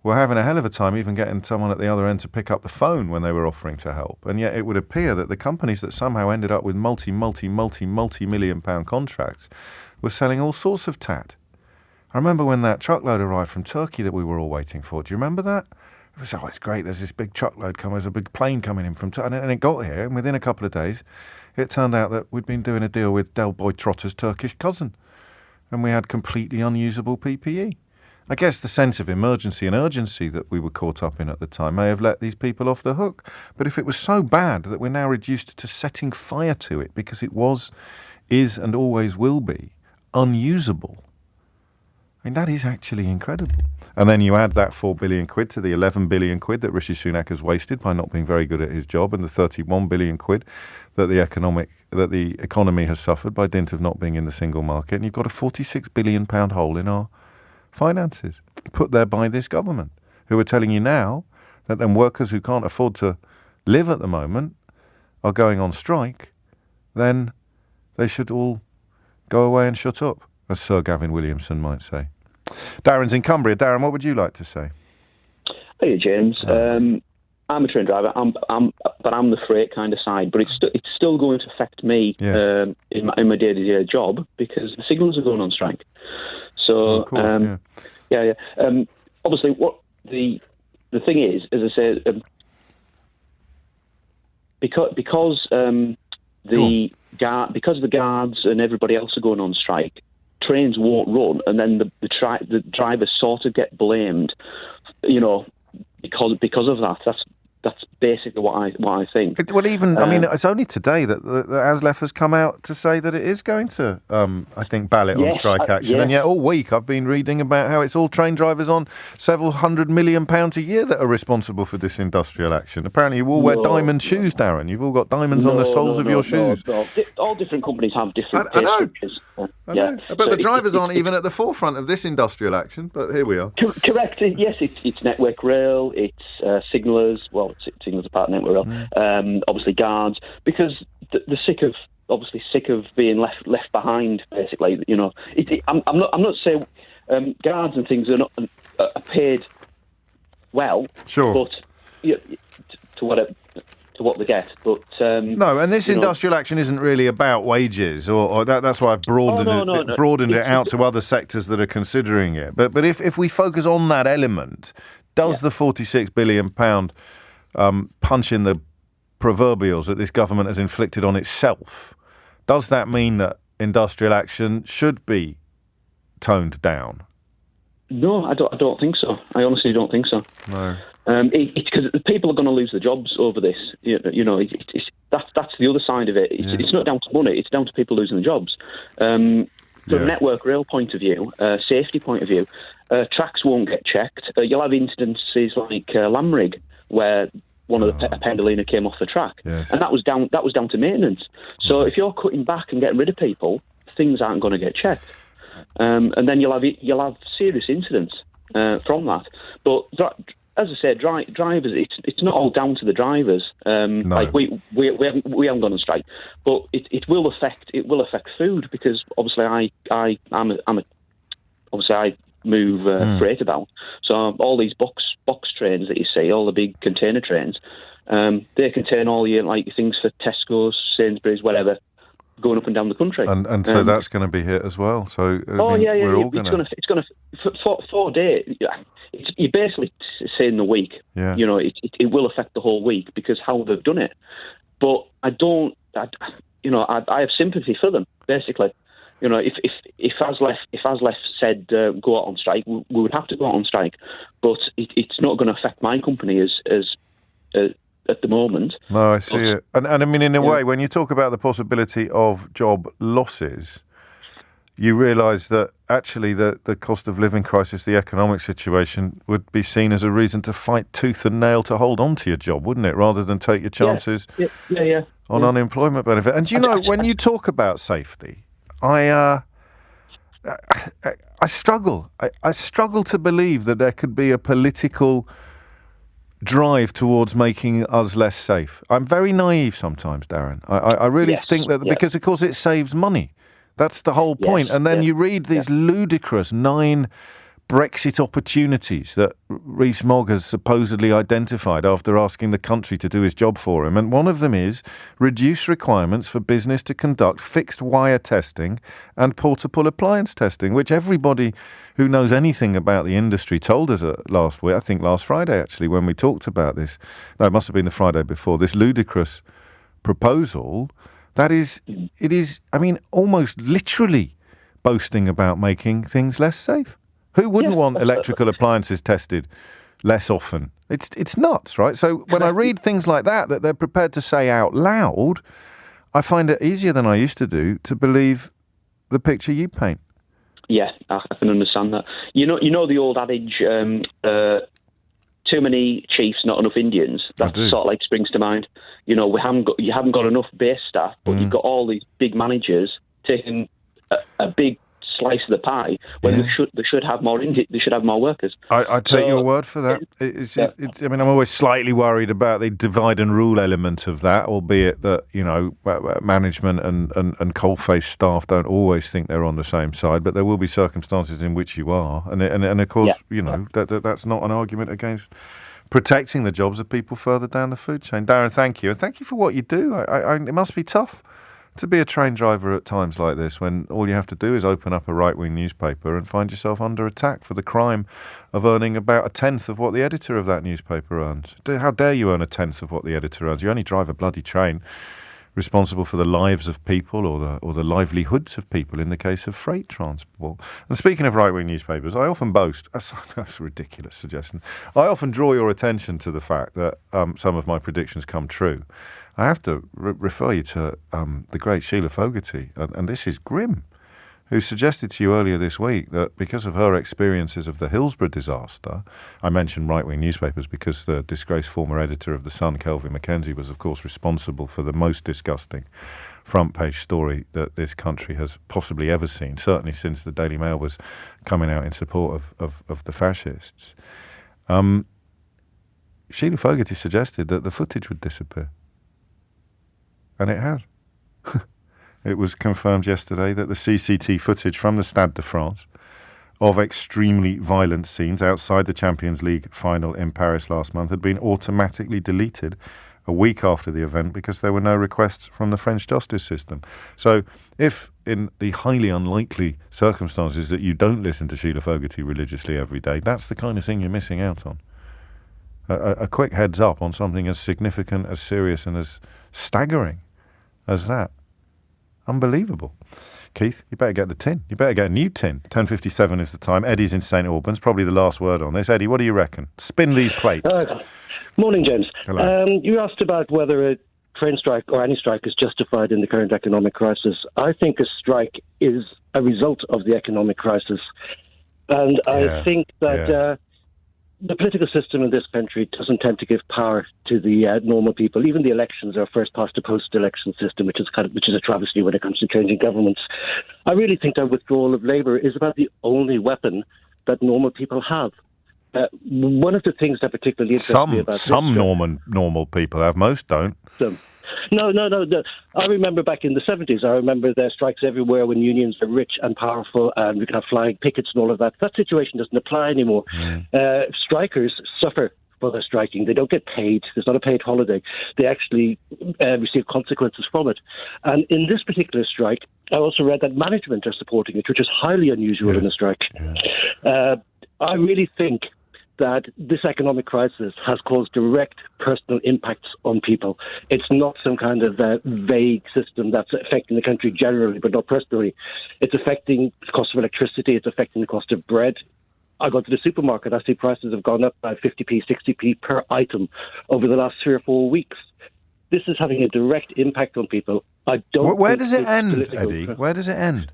were having a hell of a time even getting someone at the other end to pick up the phone when they were offering to help. And yet it would appear that the companies that somehow ended up with multi-million pound contracts were selling all sorts of tat. I remember when that truckload arrived from Turkey that we were all waiting for. Do you remember that? It was, it's great, there's this big truckload coming, there's a big plane coming in from Turkey. And it got here, and within a couple of days, it turned out that we'd been doing a deal with Del Boy Trotter's Turkish cousin. And we had completely unusable PPE. I guess the sense of emergency and urgency that we were caught up in at the time may have let these people off the hook. But if it was so bad that we're now reduced to setting fire to it because it was, is, and always will be unusable, I mean, that is actually incredible. And then you add that 4 billion quid to the 11 billion quid that Rishi Sunak has wasted by not being very good at his job, and the 31 billion quid that the economy has suffered by dint of not being in the single market, and you've got a 46 billion pound hole in our finances put there by this government, who are telling you now that then workers who can't afford to live at the moment are going on strike, then they should all go away and shut up, as Sir Gavin Williamson might say. Darren's in Cumbria. Darren, what would you like to say? Hey, James. I'm a train driver, but I'm the freight kind of side. But it's still going to affect me in my day-to-day job because the signals are going on strike. So, of course, obviously, what the thing is, as I said, because the guards and everybody else are going on strike, trains won't run, and then the drivers sort of get blamed, because of that. That's basically what I think. Well, even I mean, it's only today that ASLEF has come out to say that it is going to, I think, ballot on strike action. And yet all week I've been reading about how it's all train drivers on several £100 million a year that are responsible for this industrial action. Apparently you all wear diamond shoes, Darren. You've all got diamonds on the soles of your shoes. No. All different companies have different I know. I know. But the drivers aren't even at the forefront of this industrial action, but here we are. Correct. Yes, it's Network Rail, it's signallers, signallers are part of Network Rail, obviously guards, because they're sick of being left behind, basically. I'm not saying guards and things are paid well, sure, but to what they get, but no, and this industrial action isn't really about wages, or that's why I've broadened it out to other sectors that are considering it. But if we focus on that element, does the £46 billion punch in the proverbials that this government has inflicted on itself, does that mean that industrial action should be toned down? No, I don't think so. I honestly don't think so. No. It's because people are going to lose their jobs over this. That's the other side of it. It's not down to money; it's down to people losing their jobs. From a network rail point of view, safety point of view, tracks won't get checked. You'll have incidences like Lamrig, where one of the pendolino came off the track, and that was down to maintenance. So if you're cutting back and getting rid of people, things aren't going to get checked, and then you'll have serious incidents from that. But as I said, drivers, it's not all down to the drivers. No. Like we haven't gone on strike, but it will affect food, because obviously I move freight about. So all these box trains that you see, all the big container trains, they contain all your things for Tesco's, Sainsbury's, whatever, going up and down the country. And so that's going to be hit as well. So we're all going to. It's going to for 4 days. You're basically saying the week. Yeah. It will affect the whole week because how they've done it. But I have sympathy for them. Basically, if ASLEF said go out on strike, we would have to go out on strike. But it's not going to affect my company as at the moment. No, I see it. And I mean, in a way, when you talk about the possibility of job losses, you realise that actually the cost of living crisis, the economic situation, would be seen as a reason to fight tooth and nail to hold on to your job, wouldn't it? Rather than take your chances on unemployment benefit. And when you talk about safety, I struggle. I struggle to believe that there could be a political drive towards making us less safe. I'm very naive sometimes, Darren. I really think that because, of course, it saves money. That's the whole point. And then you read these ludicrous 9 Brexit opportunities that Rees-Mogg has supposedly identified after asking the country to do his job for him. And one of them is reduce requirements for business to conduct fixed wire testing and portable appliance testing, which everybody who knows anything about the industry told us last week, I think last Friday actually, when we talked about this. No, it must have been the Friday before, this ludicrous proposal. It is, I mean, almost literally boasting about making things less safe. Who wouldn't want electrical appliances tested less often? It's nuts, right? So when I read things like that they're prepared to say out loud, I find it easier than I used to do to believe the picture you paint. Yeah, I can understand that. You know the old adage, too many chiefs, not enough Indians. That sort of springs to mind. You haven't got enough base staff, but you've got all these big managers taking a big slice of the pie when they should have more they should have more workers. I take your word for that. I mean, I'm always slightly worried about the divide and rule element of that, albeit that management and coalface staff don't always think they're on the same side, but there will be circumstances in which you are, and of course that's not an argument against protecting the jobs of people further down the food chain. Darren, thank you, and thank you for what you do. It must be tough to be a train driver at times like this, when all you have to do is open up a right-wing newspaper and find yourself under attack for the crime of earning about 1/10 of what the editor of that newspaper earns. How dare you earn 1/10 of what the editor earns? You only drive a bloody train responsible for the lives of people or the livelihoods of people in the case of freight transport. And speaking of right-wing newspapers, I often boast, that's a ridiculous suggestion, I often draw your attention to the fact that some of my predictions come true. I have to refer you to the great Sheila Fogarty, and this is grim, who suggested to you earlier this week that because of her experiences of the Hillsborough disaster, I mentioned right-wing newspapers because the disgraced former editor of The Sun, Kelvin Mackenzie, was of course responsible for the most disgusting front-page story that this country has possibly ever seen, certainly since the Daily Mail was coming out in support of the fascists. Sheila Fogarty suggested that the footage would disappear. And it has. It was confirmed yesterday that the CCTV footage from the Stade de France of extremely violent scenes outside the Champions League final in Paris last month had been automatically deleted a week after the event because there were no requests from the French justice system. So if, in the highly unlikely circumstances that you don't listen to Sheila Fogarty religiously every day, that's the kind of thing you're missing out on. A quick heads up on something as significant, as serious and as staggering as that. Unbelievable. Keith, you better get the tin. You better get a new tin. 10:57 is the time. Eddie's in St Albans, probably the last word on this. Eddie, what do you reckon? Spin these plates. Morning, James. Hello. You asked about whether a train strike or any strike is justified in the current economic crisis. I think a strike is a result of the economic crisis. And I think that the political system in this country doesn't tend to give power to the normal people. Even the elections are a first past to post election system, which is a travesty when it comes to changing governments. I really think that withdrawal of Labour is about the only weapon that normal people have. One of the things that particularly interests me about some normal people have, most don't. No. I remember back in the 70s, I remember there strikes everywhere when unions are rich and powerful and we can have flying pickets and all of that. That situation doesn't apply anymore. Strikers suffer for their striking. They don't get paid. There's not a paid holiday. They actually receive consequences from it. And in this particular strike, I also read that management are supporting it, which is highly unusual in a strike. I really think that this economic crisis has caused direct personal impacts on people. It's not some kind of vague system that's affecting the country generally, but not personally. It's affecting the cost of electricity. It's affecting the cost of bread. I go to the supermarket. I see prices have gone up by 50p, 60p per item over the last 3 or 4 weeks. This is having a direct impact on people. I don't. Where does it end, Eddie? Where does it end?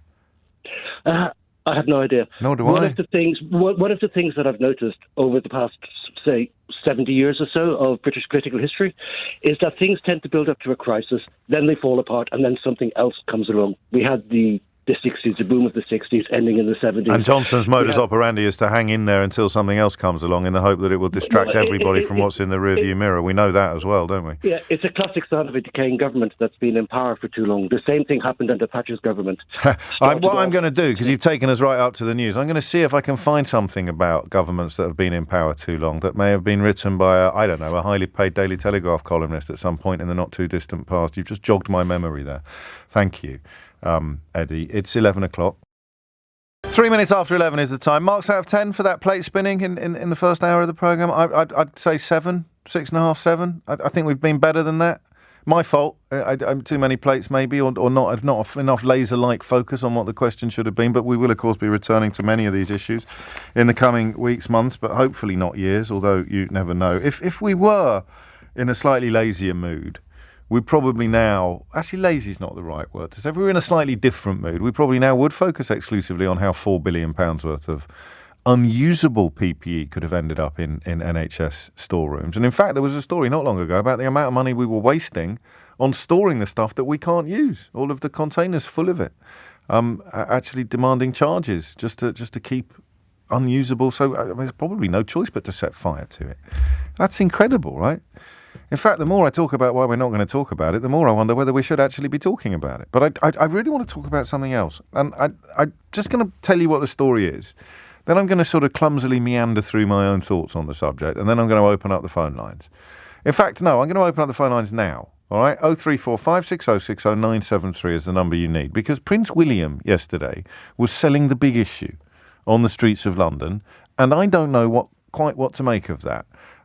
I have no idea. Nor do One of the things that I've noticed over the past, say, 70 years or so of British political history is that things tend to build up to a crisis, then they fall apart, and then something else comes along. We had the 60s, the boom of the 60s, ending in the 70s. And Johnson's modus operandi is to hang in there until something else comes along in the hope that it will distract everybody from what's in the rearview mirror. We know that as well, don't we? Yeah, it's a classic sign of a decaying government that's been in power for too long. The same thing happened under Thatcher's government. What I'm going to do, because you've taken us right up to the news, I'm going to see if I can find something about governments that have been in power too long that may have been written by, a highly paid Daily Telegraph columnist at some point in the not-too-distant past. You've just jogged my memory there. Thank you. Eddie, it's 11 o'clock. 3 minutes after 11 is the time. Marks out of 10 for that plate spinning in the first hour of the programme. I'd say 7, 6.5, 7. I think we've been better than that. My fault. I'm too many plates maybe, or not enough laser-like focus on what the question should have been. But we will, of course, be returning to many of these issues in the coming weeks, months, but hopefully not years, although you never know. If we were in a slightly lazier mood, we probably now, actually lazy is not the right word to say, if we were in a slightly different mood, we probably now would focus exclusively on how £4 billion worth of unusable PPE could have ended up in NHS storerooms. And in fact, there was a story not long ago about the amount of money we were wasting on storing the stuff that we can't use, all of the containers full of it, actually demanding charges just to keep unusable. So there's probably no choice but to set fire to it. That's incredible, right? In fact, the more I talk about why we're not going to talk about it, the more I wonder whether we should actually be talking about it. But I really want to talk about something else. And I'm just going to tell you what the story is. Then I'm going to sort of clumsily meander through my own thoughts on the subject. And then I'm going to open up the phone lines. In fact, no, I'm going to open up the phone lines now. All right? 0345 6060 973 is the number you need. Because Prince William yesterday was selling the big issue on the streets of London. And I don't know quite what to make of that.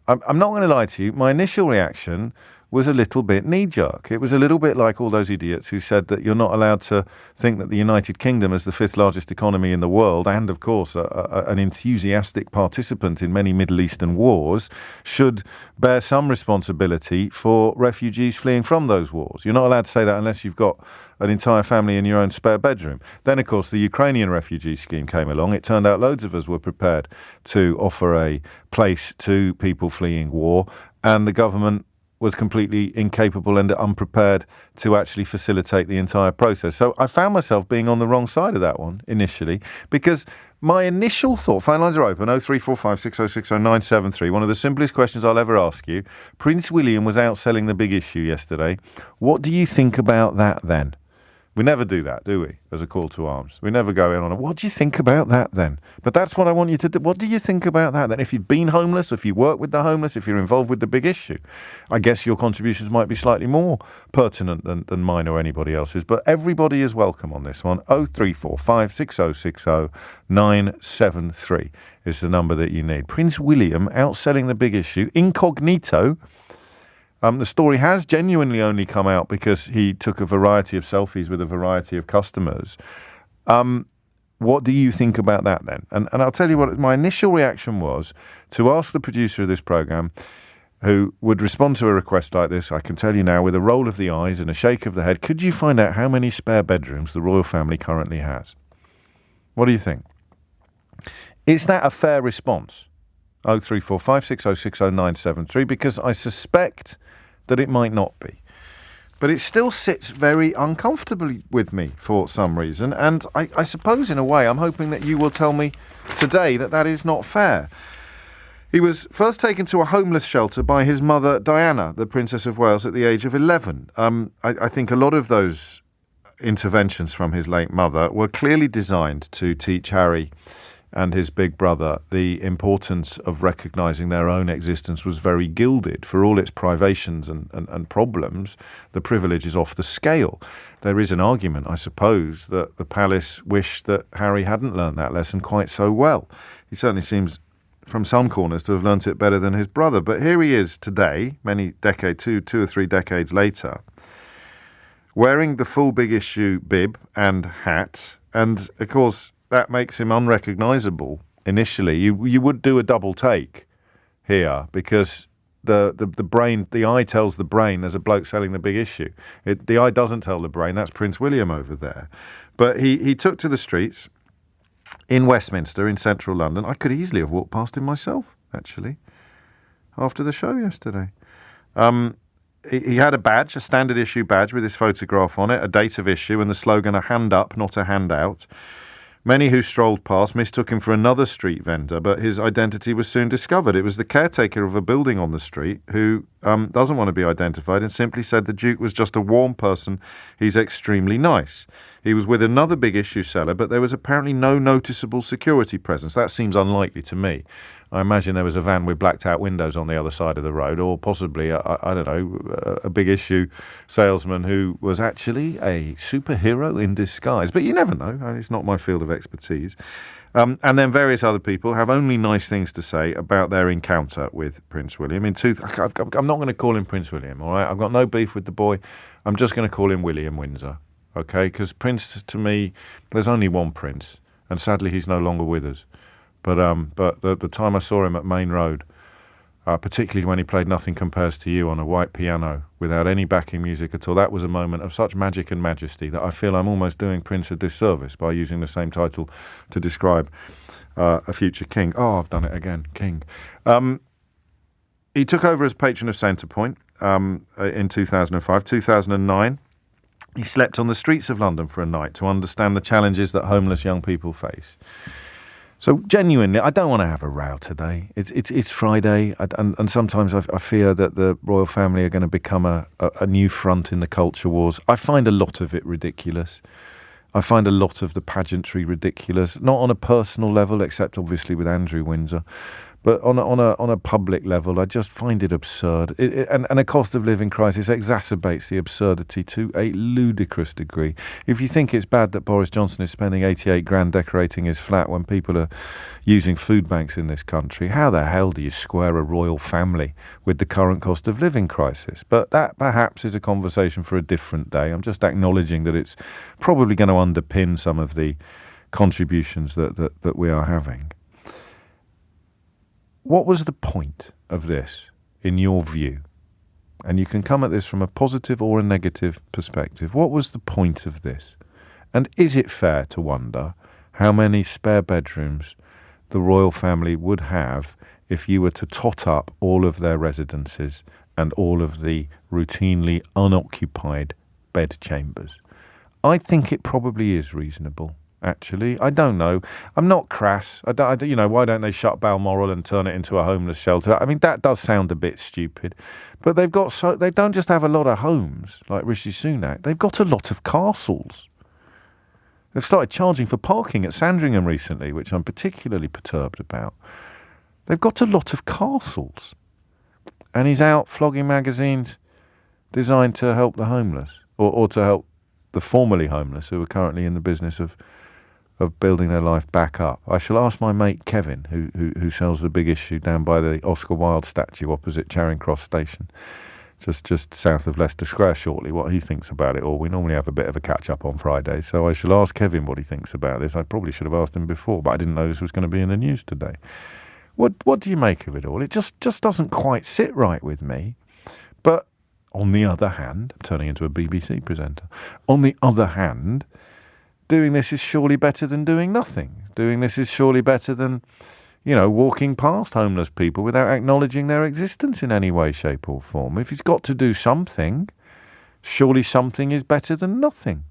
I'm not going to lie to you. My initial reaction was a little bit knee-jerk. It was a little bit like all those idiots who said that you're not allowed to think that the United Kingdom, as the 5th largest economy in the world, and of course an enthusiastic participant in many Middle Eastern wars, should bear some responsibility for refugees fleeing from those wars. You're not allowed to say that unless you've got an entire family in your own spare bedroom. Then, of course, the Ukrainian refugee scheme came along. It turned out loads of us were prepared to offer a place to people fleeing war, and the government was completely incapable and unprepared to actually facilitate the entire process. So I found myself being on the wrong side of that one initially, because my initial thought, phone lines are open, 0345 6060 973, one of the simplest questions I'll ever ask you. Prince William was out selling the big issue yesterday. What do you think about that then? We never do that, do we, as a call to arms? We never go in on it. What do you think about that then? But that's what I want you to do. What do you think about that then? If you've been homeless, if you work with the homeless, if you're involved with the big issue, I guess your contributions might be slightly more pertinent than mine or anybody else's. But everybody is welcome on this one. 0345 6060 973 is the number that you need. Prince William out selling the big issue, incognito, The story has genuinely only come out because he took a variety of selfies with a variety of customers. What do you think about that then? And I'll tell you what, my initial reaction was to ask the producer of this programme, who would respond to a request like this, I can tell you now, with a roll of the eyes and a shake of the head, could you find out how many spare bedrooms the royal family currently has? What do you think? Is that a fair response? 0345 606 0973, because I suspect that it might not be. But it still sits very uncomfortably with me for some reason, and I suppose in a way I'm hoping that you will tell me today that that is not fair. He was first taken to a homeless shelter by his mother Diana, the Princess of Wales, at the age of 11. I think a lot of those interventions from his late mother were clearly designed to teach Harry and his big brother the importance of recognising their own existence was very gilded. For all its privations and problems, the privilege is off the scale. There is an argument, I suppose, that the palace wished that Harry hadn't learnt that lesson quite so well. He certainly seems, from some corners, to have learnt it better than his brother. But here he is today, two or three decades later, wearing the full big issue bib and hat, and of course that makes him unrecognisable initially. You would do a double take here because the eye tells the brain there's a bloke selling the big issue. The eye doesn't tell the brain that's Prince William over there. But he took to the streets in Westminster in central London. I could easily have walked past him myself, actually, after the show yesterday. He had a badge, a standard issue badge with his photograph on it, a date of issue and the slogan, "A hand up, not a handout." Many who strolled past mistook him for another street vendor, but his identity was soon discovered. It was the caretaker of a building on the street who doesn't want to be identified and simply said the Duke was just a warm person. He's extremely nice. He was with another big issue seller, but there was apparently no noticeable security presence. That seems unlikely to me. I imagine there was a van with blacked out windows on the other side of the road, or possibly, I don't know, a big issue salesman who was actually a superhero in disguise. But you never know. It's not my field of expertise. And then various other people have only nice things to say about their encounter with Prince William. I'm not going to call him Prince William, all right? I've got no beef with the boy. I'm just going to call him William Windsor, okay? Because Prince, to me, there's only one Prince, and sadly he's no longer with us. But the time I saw him at Main Road, particularly when he played Nothing Compares to You on a white piano without any backing music at all, that was a moment of such magic and majesty that I feel I'm almost doing Prince a disservice by using the same title to describe a future king. Oh, I've done it again, king. He took over as patron of Centrepoint in 2005. 2009, he slept on the streets of London for a night to understand the challenges that homeless young people face. So genuinely, I don't want to have a row today. It's Friday, and sometimes I fear that the royal family are going to become a new front in the culture wars. I find a lot of it ridiculous. I find a lot of the pageantry ridiculous, not on a personal level, except obviously with Andrew Windsor, but on a public level, I just find it absurd. And a cost of living crisis exacerbates the absurdity to a ludicrous degree. If you think it's bad that Boris Johnson is spending 88 grand decorating his flat when people are using food banks in this country, how the hell do you square a royal family with the current cost of living crisis? But that perhaps is a conversation for a different day. I'm just acknowledging that it's probably going to underpin some of the contributions that we are having. What was the point of this, in your view? And you can come at this from a positive or a negative perspective. What was the point of this? And is it fair to wonder how many spare bedrooms the royal family would have if you were to tot up all of their residences and all of the routinely unoccupied bedchambers? I think it probably is reasonable. Actually, I don't know. I'm not crass. Why don't they shut Balmoral and turn it into a homeless shelter? I mean, that does sound a bit stupid. But they don't just have a lot of homes like Rishi Sunak. They've got a lot of castles. They've started charging for parking at Sandringham recently, which I'm particularly perturbed about. They've got a lot of castles. And he's out flogging magazines designed to help the homeless or to help the formerly homeless who are currently in the business of building their life back up. I shall ask my mate Kevin, who sells the big issue down by the Oscar Wilde statue opposite Charing Cross Station, just south of Leicester Square shortly, what he thinks about it all. We normally have a bit of a catch-up on Friday, so I shall ask Kevin what he thinks about this. I probably should have asked him before, but I didn't know this was going to be in the news today. What do you make of it all? It just doesn't quite sit right with me. But on the other hand, I'm turning into a BBC presenter. On the other hand, doing this is surely better than doing nothing. Doing this is surely better than, walking past homeless people without acknowledging their existence in any way, shape or form. If he's got to do something, surely something is better than nothing.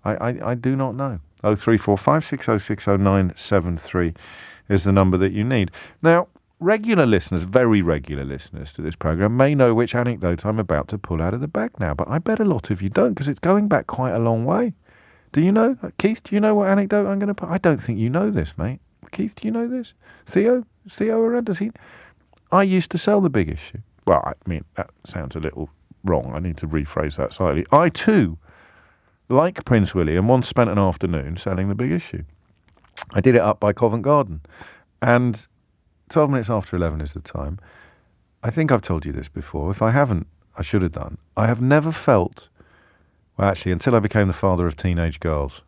I do not know. 0345 6060973 is the number that you need. Now, regular listeners, very regular listeners to this programme may know which anecdote I'm about to pull out of the bag now, but I bet a lot of you don't, because it's going back quite a long way. Do you know? Keith, do you know what anecdote I'm going to put? I don't think you know this, mate. Keith, do you know this? Theo? Is Theo around? Does he? I used to sell the Big Issue. Well, I mean, that sounds a little wrong. I need to rephrase that slightly. I, too, like Prince William, once spent an afternoon selling the Big Issue. I did it up by Covent Garden. And 12 minutes after 11 is the time. I think I've told you this before. If I haven't, I should have done. I have never felt, well, actually, until I became the father of teenage girls,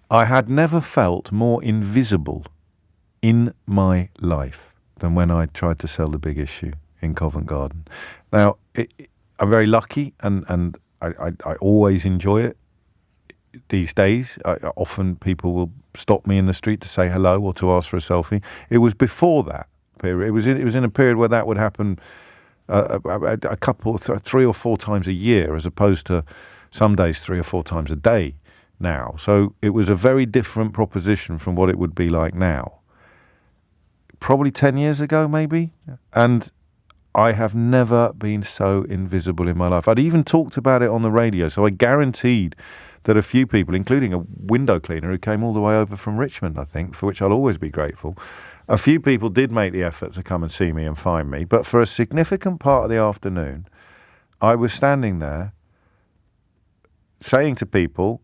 I had never felt more invisible in my life than when I tried to sell the Big Issue in Covent Garden. Now, I'm very lucky, and I always enjoy it. These days, often people will stop me in the street to say hello or to ask for a selfie. It was before that period. It was in a period where that would happen a couple, 3 or 4 times a year, as opposed to some days 3 or 4 times a day now. So it was a very different proposition from what it would be like now. Probably 10 years ago, maybe. And I have never been so invisible in my life. I'd even talked about it on the radio, so I guaranteed that a few people, including a window cleaner who came all the way over from Richmond, I think, for which I'll always be grateful, a few people did make the effort to come and see me and find me. But for a significant part of the afternoon, I was standing there saying to people,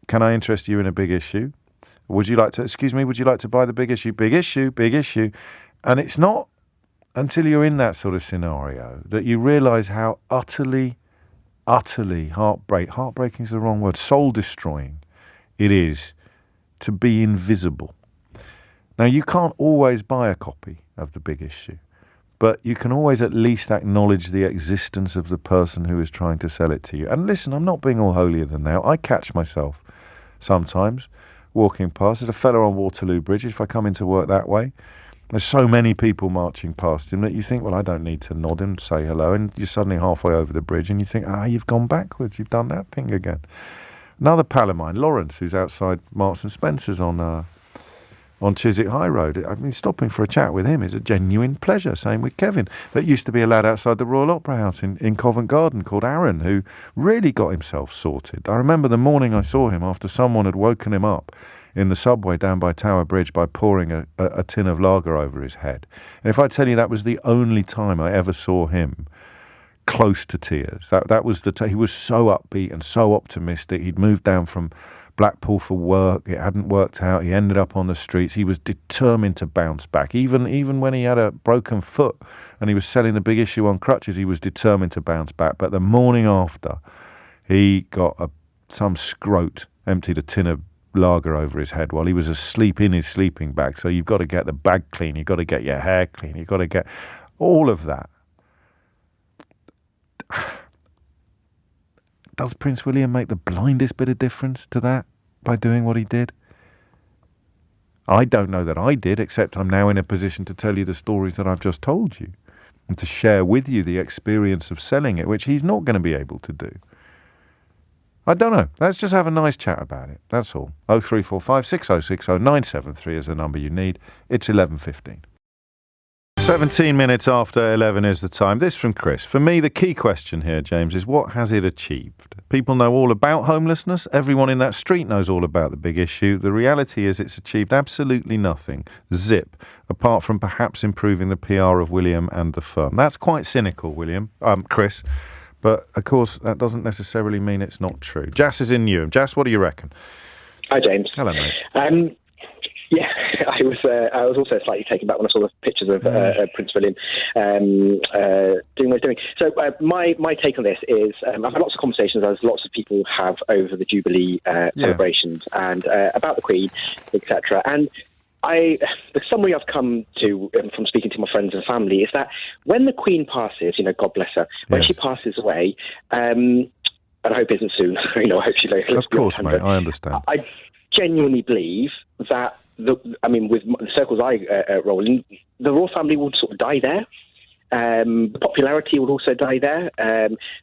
can I interest you in a Big Issue? Would you like to buy the Big Issue? Big Issue, Big Issue. And it's not until you're in that sort of scenario that you realise how utterly heartbreaking is the wrong word, soul-destroying it is to be invisible. Now, you can't always buy a copy of the Big Issue, but you can always at least acknowledge the existence of the person who is trying to sell it to you. And listen, I'm not being all holier than thou. I catch myself sometimes walking past. There's a fella on Waterloo Bridge, if I come into work that way. There's so many people marching past him that you think, well, I don't need to nod and say hello. And you're suddenly halfway over the bridge and you think, you've gone backwards. You've done that thing again. Another pal of mine, Lawrence, who's outside Marks and Spencer's on Chiswick High Road. I mean, stopping for a chat with him is a genuine pleasure. Same with Kevin. There used to be a lad outside the Royal Opera House in Covent Garden called Aaron, who really got himself sorted. I remember the morning I saw him after someone had woken him up in the subway down by Tower Bridge by pouring a tin of lager over his head. And if I tell you that was the only time I ever saw him close to tears, that was he was so upbeat and so optimistic. He'd moved down from Blackpool for work. It hadn't worked out. He ended up on the streets. He was determined to bounce back. Even when he had a broken foot and he was selling the Big Issue on crutches, he was determined to bounce back. But the morning after, he got some scrote emptied a tin of lager over his head while he was asleep in his sleeping bag. So you've got to get the bag clean, you've got to get your hair clean, you've got to get all of that. Does Prince William make the blindest bit of difference to that by doing what he did? I don't know that I did, except I'm now in a position to tell you the stories that I've just told you and to share with you the experience of selling it, which he's not going to be able to do. I don't know. Let's just have a nice chat about it. That's all. 0345 606 0973 is the number you need. It's 11:15. 17 minutes after 11 is the time. This from Chris. For me, the key question here, James, is what has it achieved? People know all about homelessness. Everyone in that street knows all about the Big Issue. The reality is it's achieved absolutely nothing. Zip. Apart from perhaps improving the PR of William and the firm. That's quite cynical, Chris. But, of course, that doesn't necessarily mean it's not true. Jas is in Newham. Jas, what do you reckon? Hi, James. Hello, mate. Yeah, I was also slightly taken back when I saw the pictures of Prince William doing what he's doing. So my take on this is I've had lots of conversations, as lots of people have, over the Jubilee celebrations and about the Queen, etc. And the summary I've come to from speaking to my friends and family is that when the Queen passes, God bless her, when she passes away, and I hope it isn't soon, I hope she lives. Of course, mate, I understand. I genuinely believe that with the circles I roll in, the royal family would sort of die there. The popularity would also die there.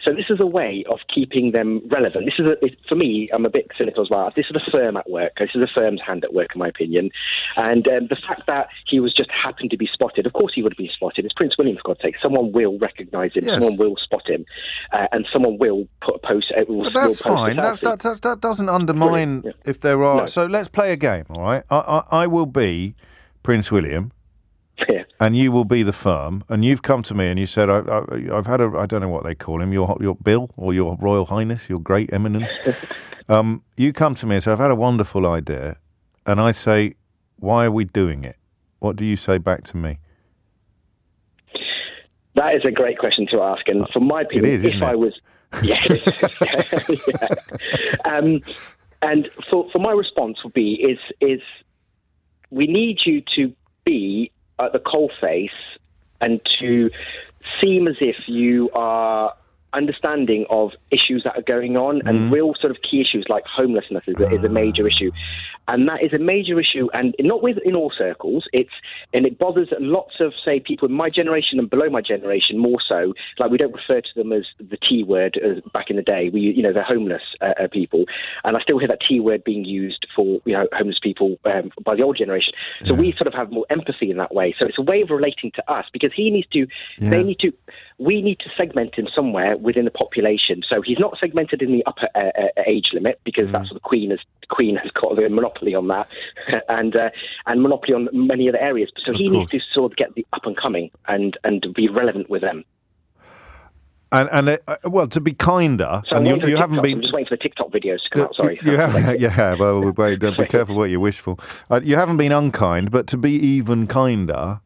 So this is a way of keeping them relevant. This is, for me, I'm a bit cynical as well. This is a firm at work. This is a firm's hand at work, in my opinion. And the fact that he was just happened to be spotted, of course he would have been spotted. It's Prince William, for God's sake. Someone will recognise him. Yes. Someone will spot him. And someone will put a post. But that's fine. That doesn't undermine if there are. No. So let's play a game, all right? I will be Prince William. Yeah. And you will be the firm, and you've come to me and you said, I've had I don't know what they call him, your Bill or your Royal Highness, your Great Eminence. You come to me and say, I've had a wonderful idea, and I say, why are we doing it? What do you say back to me? That is a great question to ask, and from my opinion, and for my response would be is we need you to be at the coalface and to seem as if you are understanding of issues that are going on and real sort of key issues like homelessness is a major issue. And that is a major issue, and not in all circles. It bothers lots of, say, people in my generation and below my generation more so. Like, we don't refer to them as the T word as back in the day. They're homeless people, and I still hear that T word being used for homeless people by the old generation. So we sort of have more empathy in that way. So it's a way of relating to us, because we need to segment him somewhere within the population. So he's not segmented in the upper age limit, because that's what the Queen has got the monopoly on that, and monopoly on many other areas. So he needs to sort of get the up and coming and be relevant with them. And to be kinder, so and you haven't been. I'm just waiting for the TikTok videos to come out. Sorry, you haven't. Yeah, well, wait. Don't be careful what you wish for. You haven't been unkind, but to be even kinder,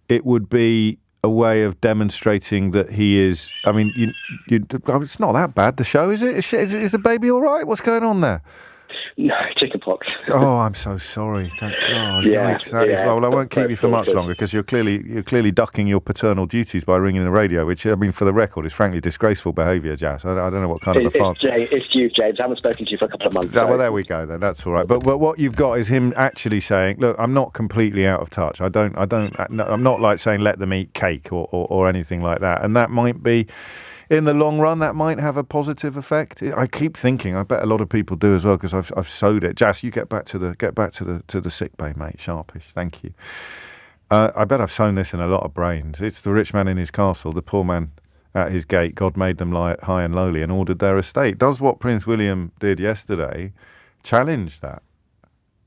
it would be a way of demonstrating that he is. I mean, it's not that bad. The show, is it? Is the baby all right? What's going on there? No, chickenpox. Oh, I'm so sorry. Thank God. Well, I won't keep you for much longer, because you're clearly ducking your paternal duties by ringing the radio, which, I mean, for the record, is frankly disgraceful behaviour, Jas. I don't know what kind of a father. It's you, James. I haven't spoken to you for a couple of months. Well, there we go then. That's all right. But what you've got is him actually saying, look, I'm not completely out of touch. I'm not like saying let them eat cake or anything like that. And that might be, in the long run, that might have a positive effect. I keep thinking, I bet a lot of people do as well, because I've sowed it. Jas, you get back to the sick bay, mate. Sharpish, thank you. I bet I've sown this in a lot of brains. It's the rich man in his castle, the poor man at his gate. God made them lie high and lowly and ordered their estate. Does what Prince William did yesterday challenge that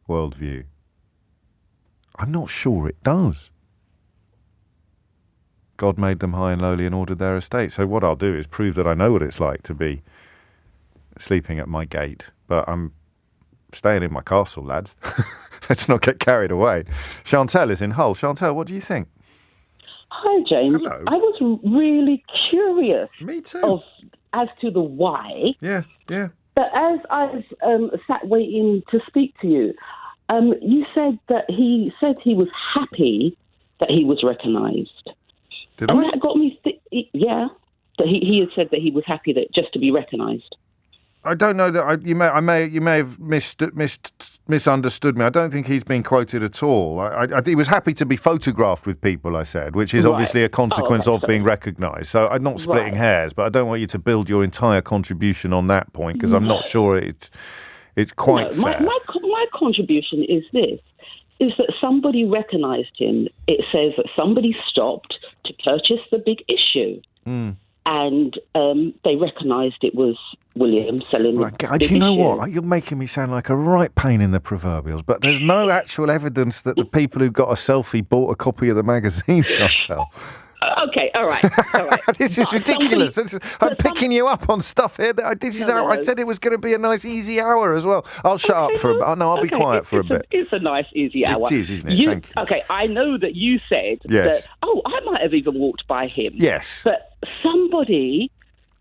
worldview? I'm not sure it does. God made them high and lowly and ordered their estate. So what I'll do is prove that I know what it's like to be sleeping at my gate. But I'm staying in my castle, lads. Let's not get carried away. Chantel is in Hull. Chantel, what do you think? Hi, James. Hello. I was really curious. Me too. As to the why. Yeah. But as I've sat waiting to speak to you, you said that he was happy that he was recognised. And that got me, that he had said that he was happy that just to be recognised. I don't know that you may have misunderstood me. I don't think he's been quoted at all. He was happy to be photographed with people, I said, which is obviously a consequence of being recognised. So I'm not splitting hairs, but I don't want you to build your entire contribution on that point, because I'm not sure it's quite fair. My contribution is this. Is that somebody recognised him. It says that somebody stopped to purchase the big issue. And they recognised it was William selling the big issue. Do you know what? You're making me sound like a right pain in the proverbials, but there's no actual evidence that the people who got a selfie bought a copy of the magazine, Chantel. Okay, all right. This is ridiculous. I'm picking you up on stuff here. I said it was going to be a nice, easy hour as well. I'll shut up for a bit. No, I'll be quiet for a bit. It's a nice, easy hour. It is, isn't it? Thank you. Okay, I know that you said that, I might have even walked by him. Yes. But somebody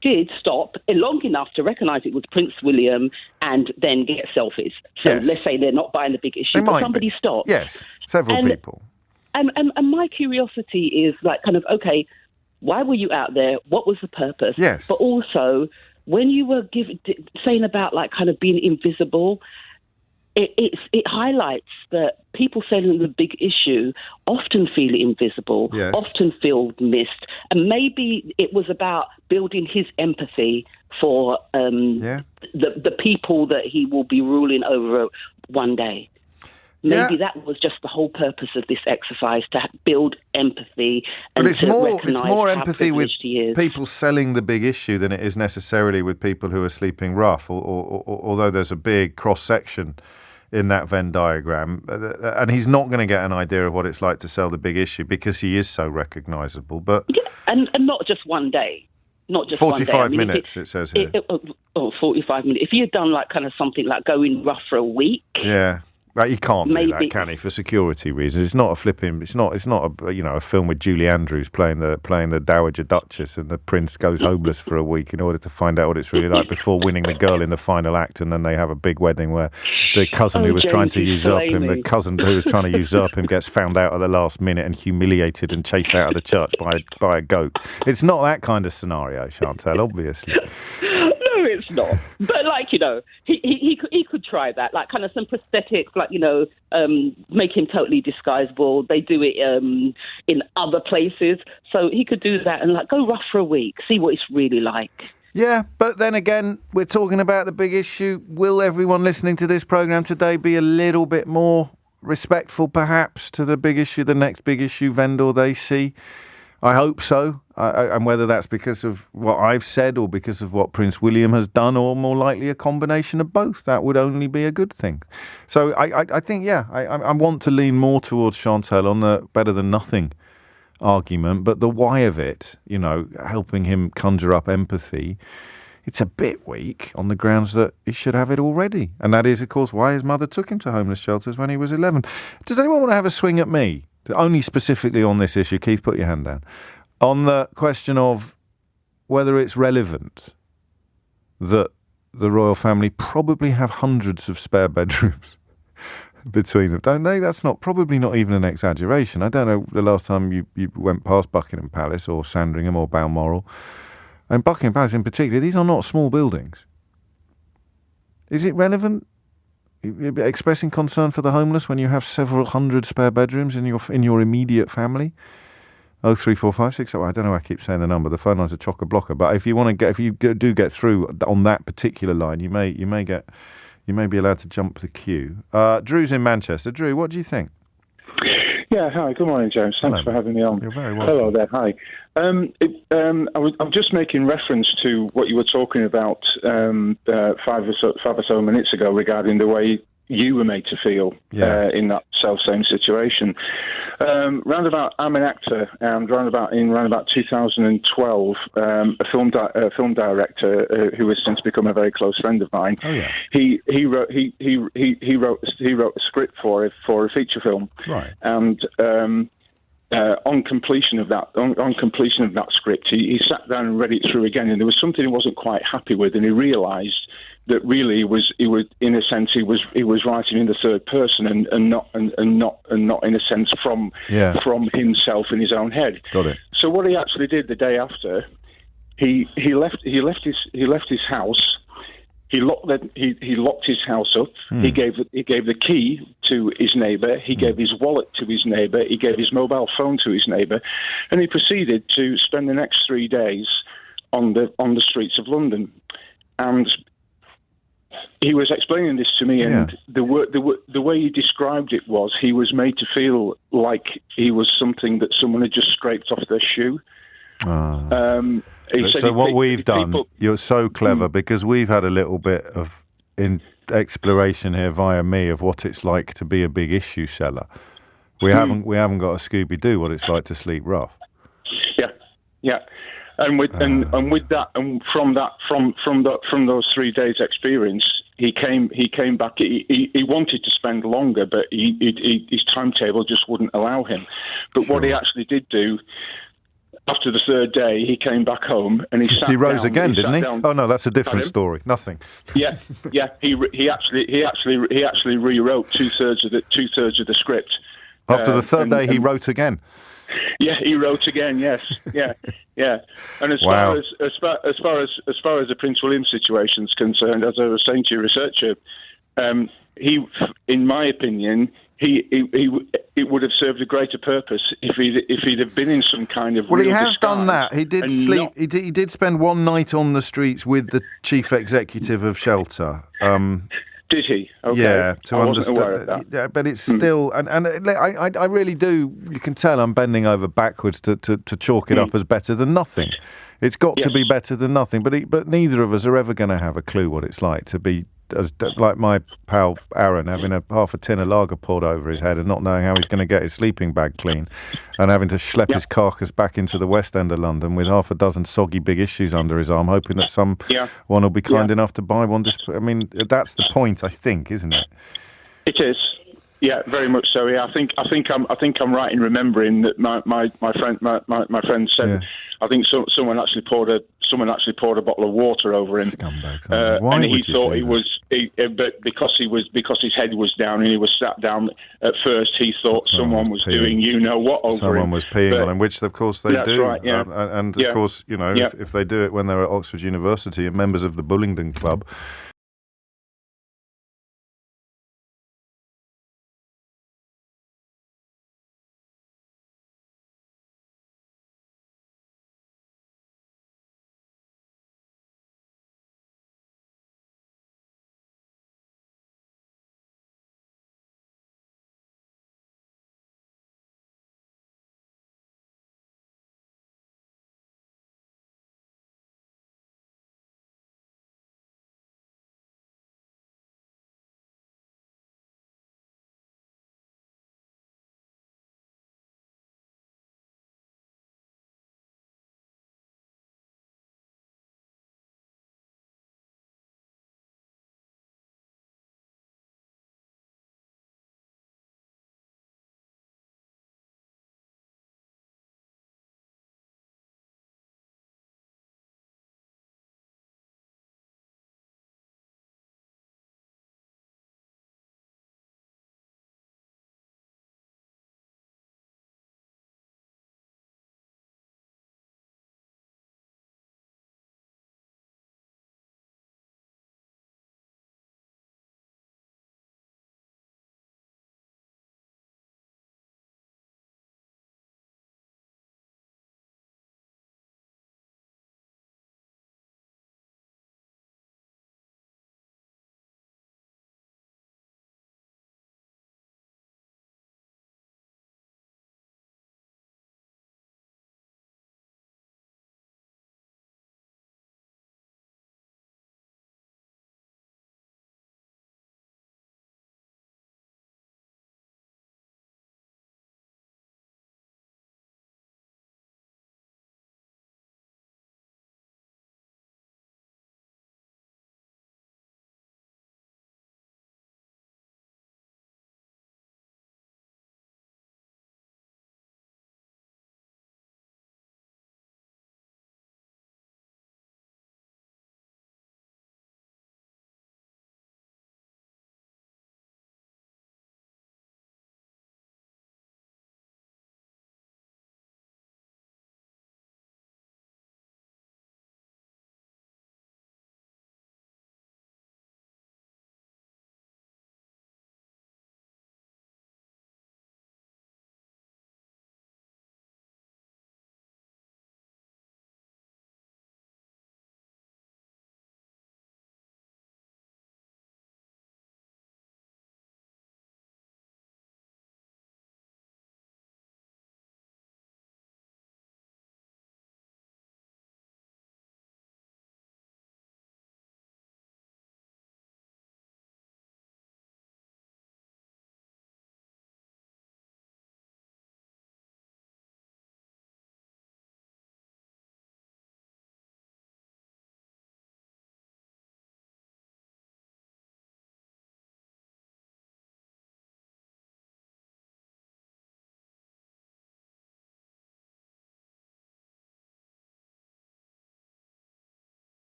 did stop long enough to recognise it was Prince William and then get selfies. So let's say they're not buying the big issue, but somebody stopped. Yes, several people. And my curiosity is like kind of, okay, why were you out there? What was the purpose? Yes. But also, when you were saying about like kind of being invisible, it highlights that people selling the big issue often feel invisible, often feel missed. And maybe it was about building his empathy for the people that he will be ruling over one day. Maybe that was just the whole purpose of this exercise, to build empathy and but it's more how empathy with he is. People selling the big issue than it is necessarily with people who are sleeping rough, although there's a big cross-section in that Venn diagram. And he's not going to get an idea of what it's like to sell the big issue because he is so recognisable. But and not just one day. Not just 45 minutes, it says here. 45 minutes. If he had done like kind of something like going rough for a week. Yeah. He can't do that, can he? For security reasons, it's not a flipping. It's not a film with Julie Andrews playing the Dowager Duchess, and the prince goes homeless for a week in order to find out what it's really like before winning the girl in the final act, and then they have a big wedding where the cousin who was trying to usurp him, gets found out at the last minute and humiliated and chased out of the church by a goat. It's not that kind of scenario, Chantal, obviously. No, it's not. But he could try that, like kind of some prosthetics, like make him totally disguisable. They do it in other places, so he could do that and like go rough for a week, see what it's really like. Yeah, but then again, we're talking about the big issue. Will everyone listening to this programme today be a little bit more respectful, perhaps, to the big issue, the next big issue vendor they see? I hope so. And whether that's because of what I've said or because of what Prince William has done, or more likely a combination of both, that would only be a good thing. So I think, I want to lean more towards Chantal on the better than nothing argument, but the why of it, helping him conjure up empathy, it's a bit weak on the grounds that he should have it already. And that is, of course, why his mother took him to homeless shelters when he was 11. Does anyone want to have a swing at me? Only specifically on this issue. Keith, put your hand down. On the question of whether it's relevant that the royal family probably have hundreds of spare bedrooms between them, don't they? That's probably not even an exaggeration. I don't know the last time you went past Buckingham Palace or Sandringham or Balmoral. And Buckingham Palace in particular, these are not small buildings. Is it relevant? Expressing concern for the homeless when you have several hundred spare bedrooms in your immediate family? 03456. I don't know. I keep saying the number. The phone line's a chock-a-blocker. But if you do get through on that particular line, you may be allowed to jump the queue. Drew's in Manchester. Drew, what do you think? Yeah, hi. Good morning, James. Thanks for having me on. You're very welcome. Hello there. Hi. I'm just making reference to what you were talking about 5 or so minutes ago regarding the way you were made to feel in that self-same situation. I'm an actor, and round about 2012, a film director who has since become a very close friend of mine. Oh yeah. He wrote a script for a feature film, right? And on completion of that script, he sat down and read it through again, and there was something he wasn't quite happy with, and he realised that really he was in a sense he was writing in the third person and not in a sense from himself in his own head. Got it. So what he actually did the day after, he left his house. He locked his house up. He gave the key to his neighbour. He gave his wallet to his neighbour. He gave his mobile phone to his neighbour, and he proceeded to spend the next 3 days on the streets of London. And he was explaining this to me, and the way he described it was he was made to feel like he was something that someone had just scraped off their shoe. So what we've done, you're so clever, because we've had a little bit of exploration here via me of what it's like to be a big issue seller. We haven't got a Scooby-Doo what it's like to sleep rough. Yeah. And with that, and from those 3 days experience, he came back. He wanted to spend longer, but his timetable just wouldn't allow him. But what he actually did do, after the third day, he came back home and he sat. He rose down, again, didn't he? Down. Oh no, that's a different story. Nothing. Yeah. He actually rewrote two-thirds of the script. After the third day, he wrote again. Yeah, he wrote again. Yes, yeah. And as far as the Prince William situation is concerned, as I was saying to your researcher, he, in my opinion, it would have served a greater purpose if he'd have been in some kind of. Well, he has done that. He did sleep. He did spend one night on the streets with the chief executive of Shelter. Did he? Okay. Yeah, I wasn't aware of that. Yeah, but it's still, and I really do. You can tell I'm bending over backwards to chalk it up as better than nothing. It's got to be better than nothing. But neither of us are ever going to have a clue what it's like to be like my pal Aaron, having half a tin of lager poured over his head and not knowing how he's going to get his sleeping bag clean, and having to schlep his carcass back into the West End of London with half a dozen soggy big issues under his arm, hoping that someone will be kind enough to buy one. I mean, that's the point, I think, isn't it? It is. Yeah, very much so. Yeah, I think I'm right in remembering that my friend said. I think someone actually poured a bottle of water over him. Scumbags. Why and would he you thought do that? but because his head was down and he was sat down at first, he thought someone was doing what over him. Someone was peeing on him, which of course they do. Right, yeah. And of course, if they do it when they're at Oxford University and members of the Bullingdon Club,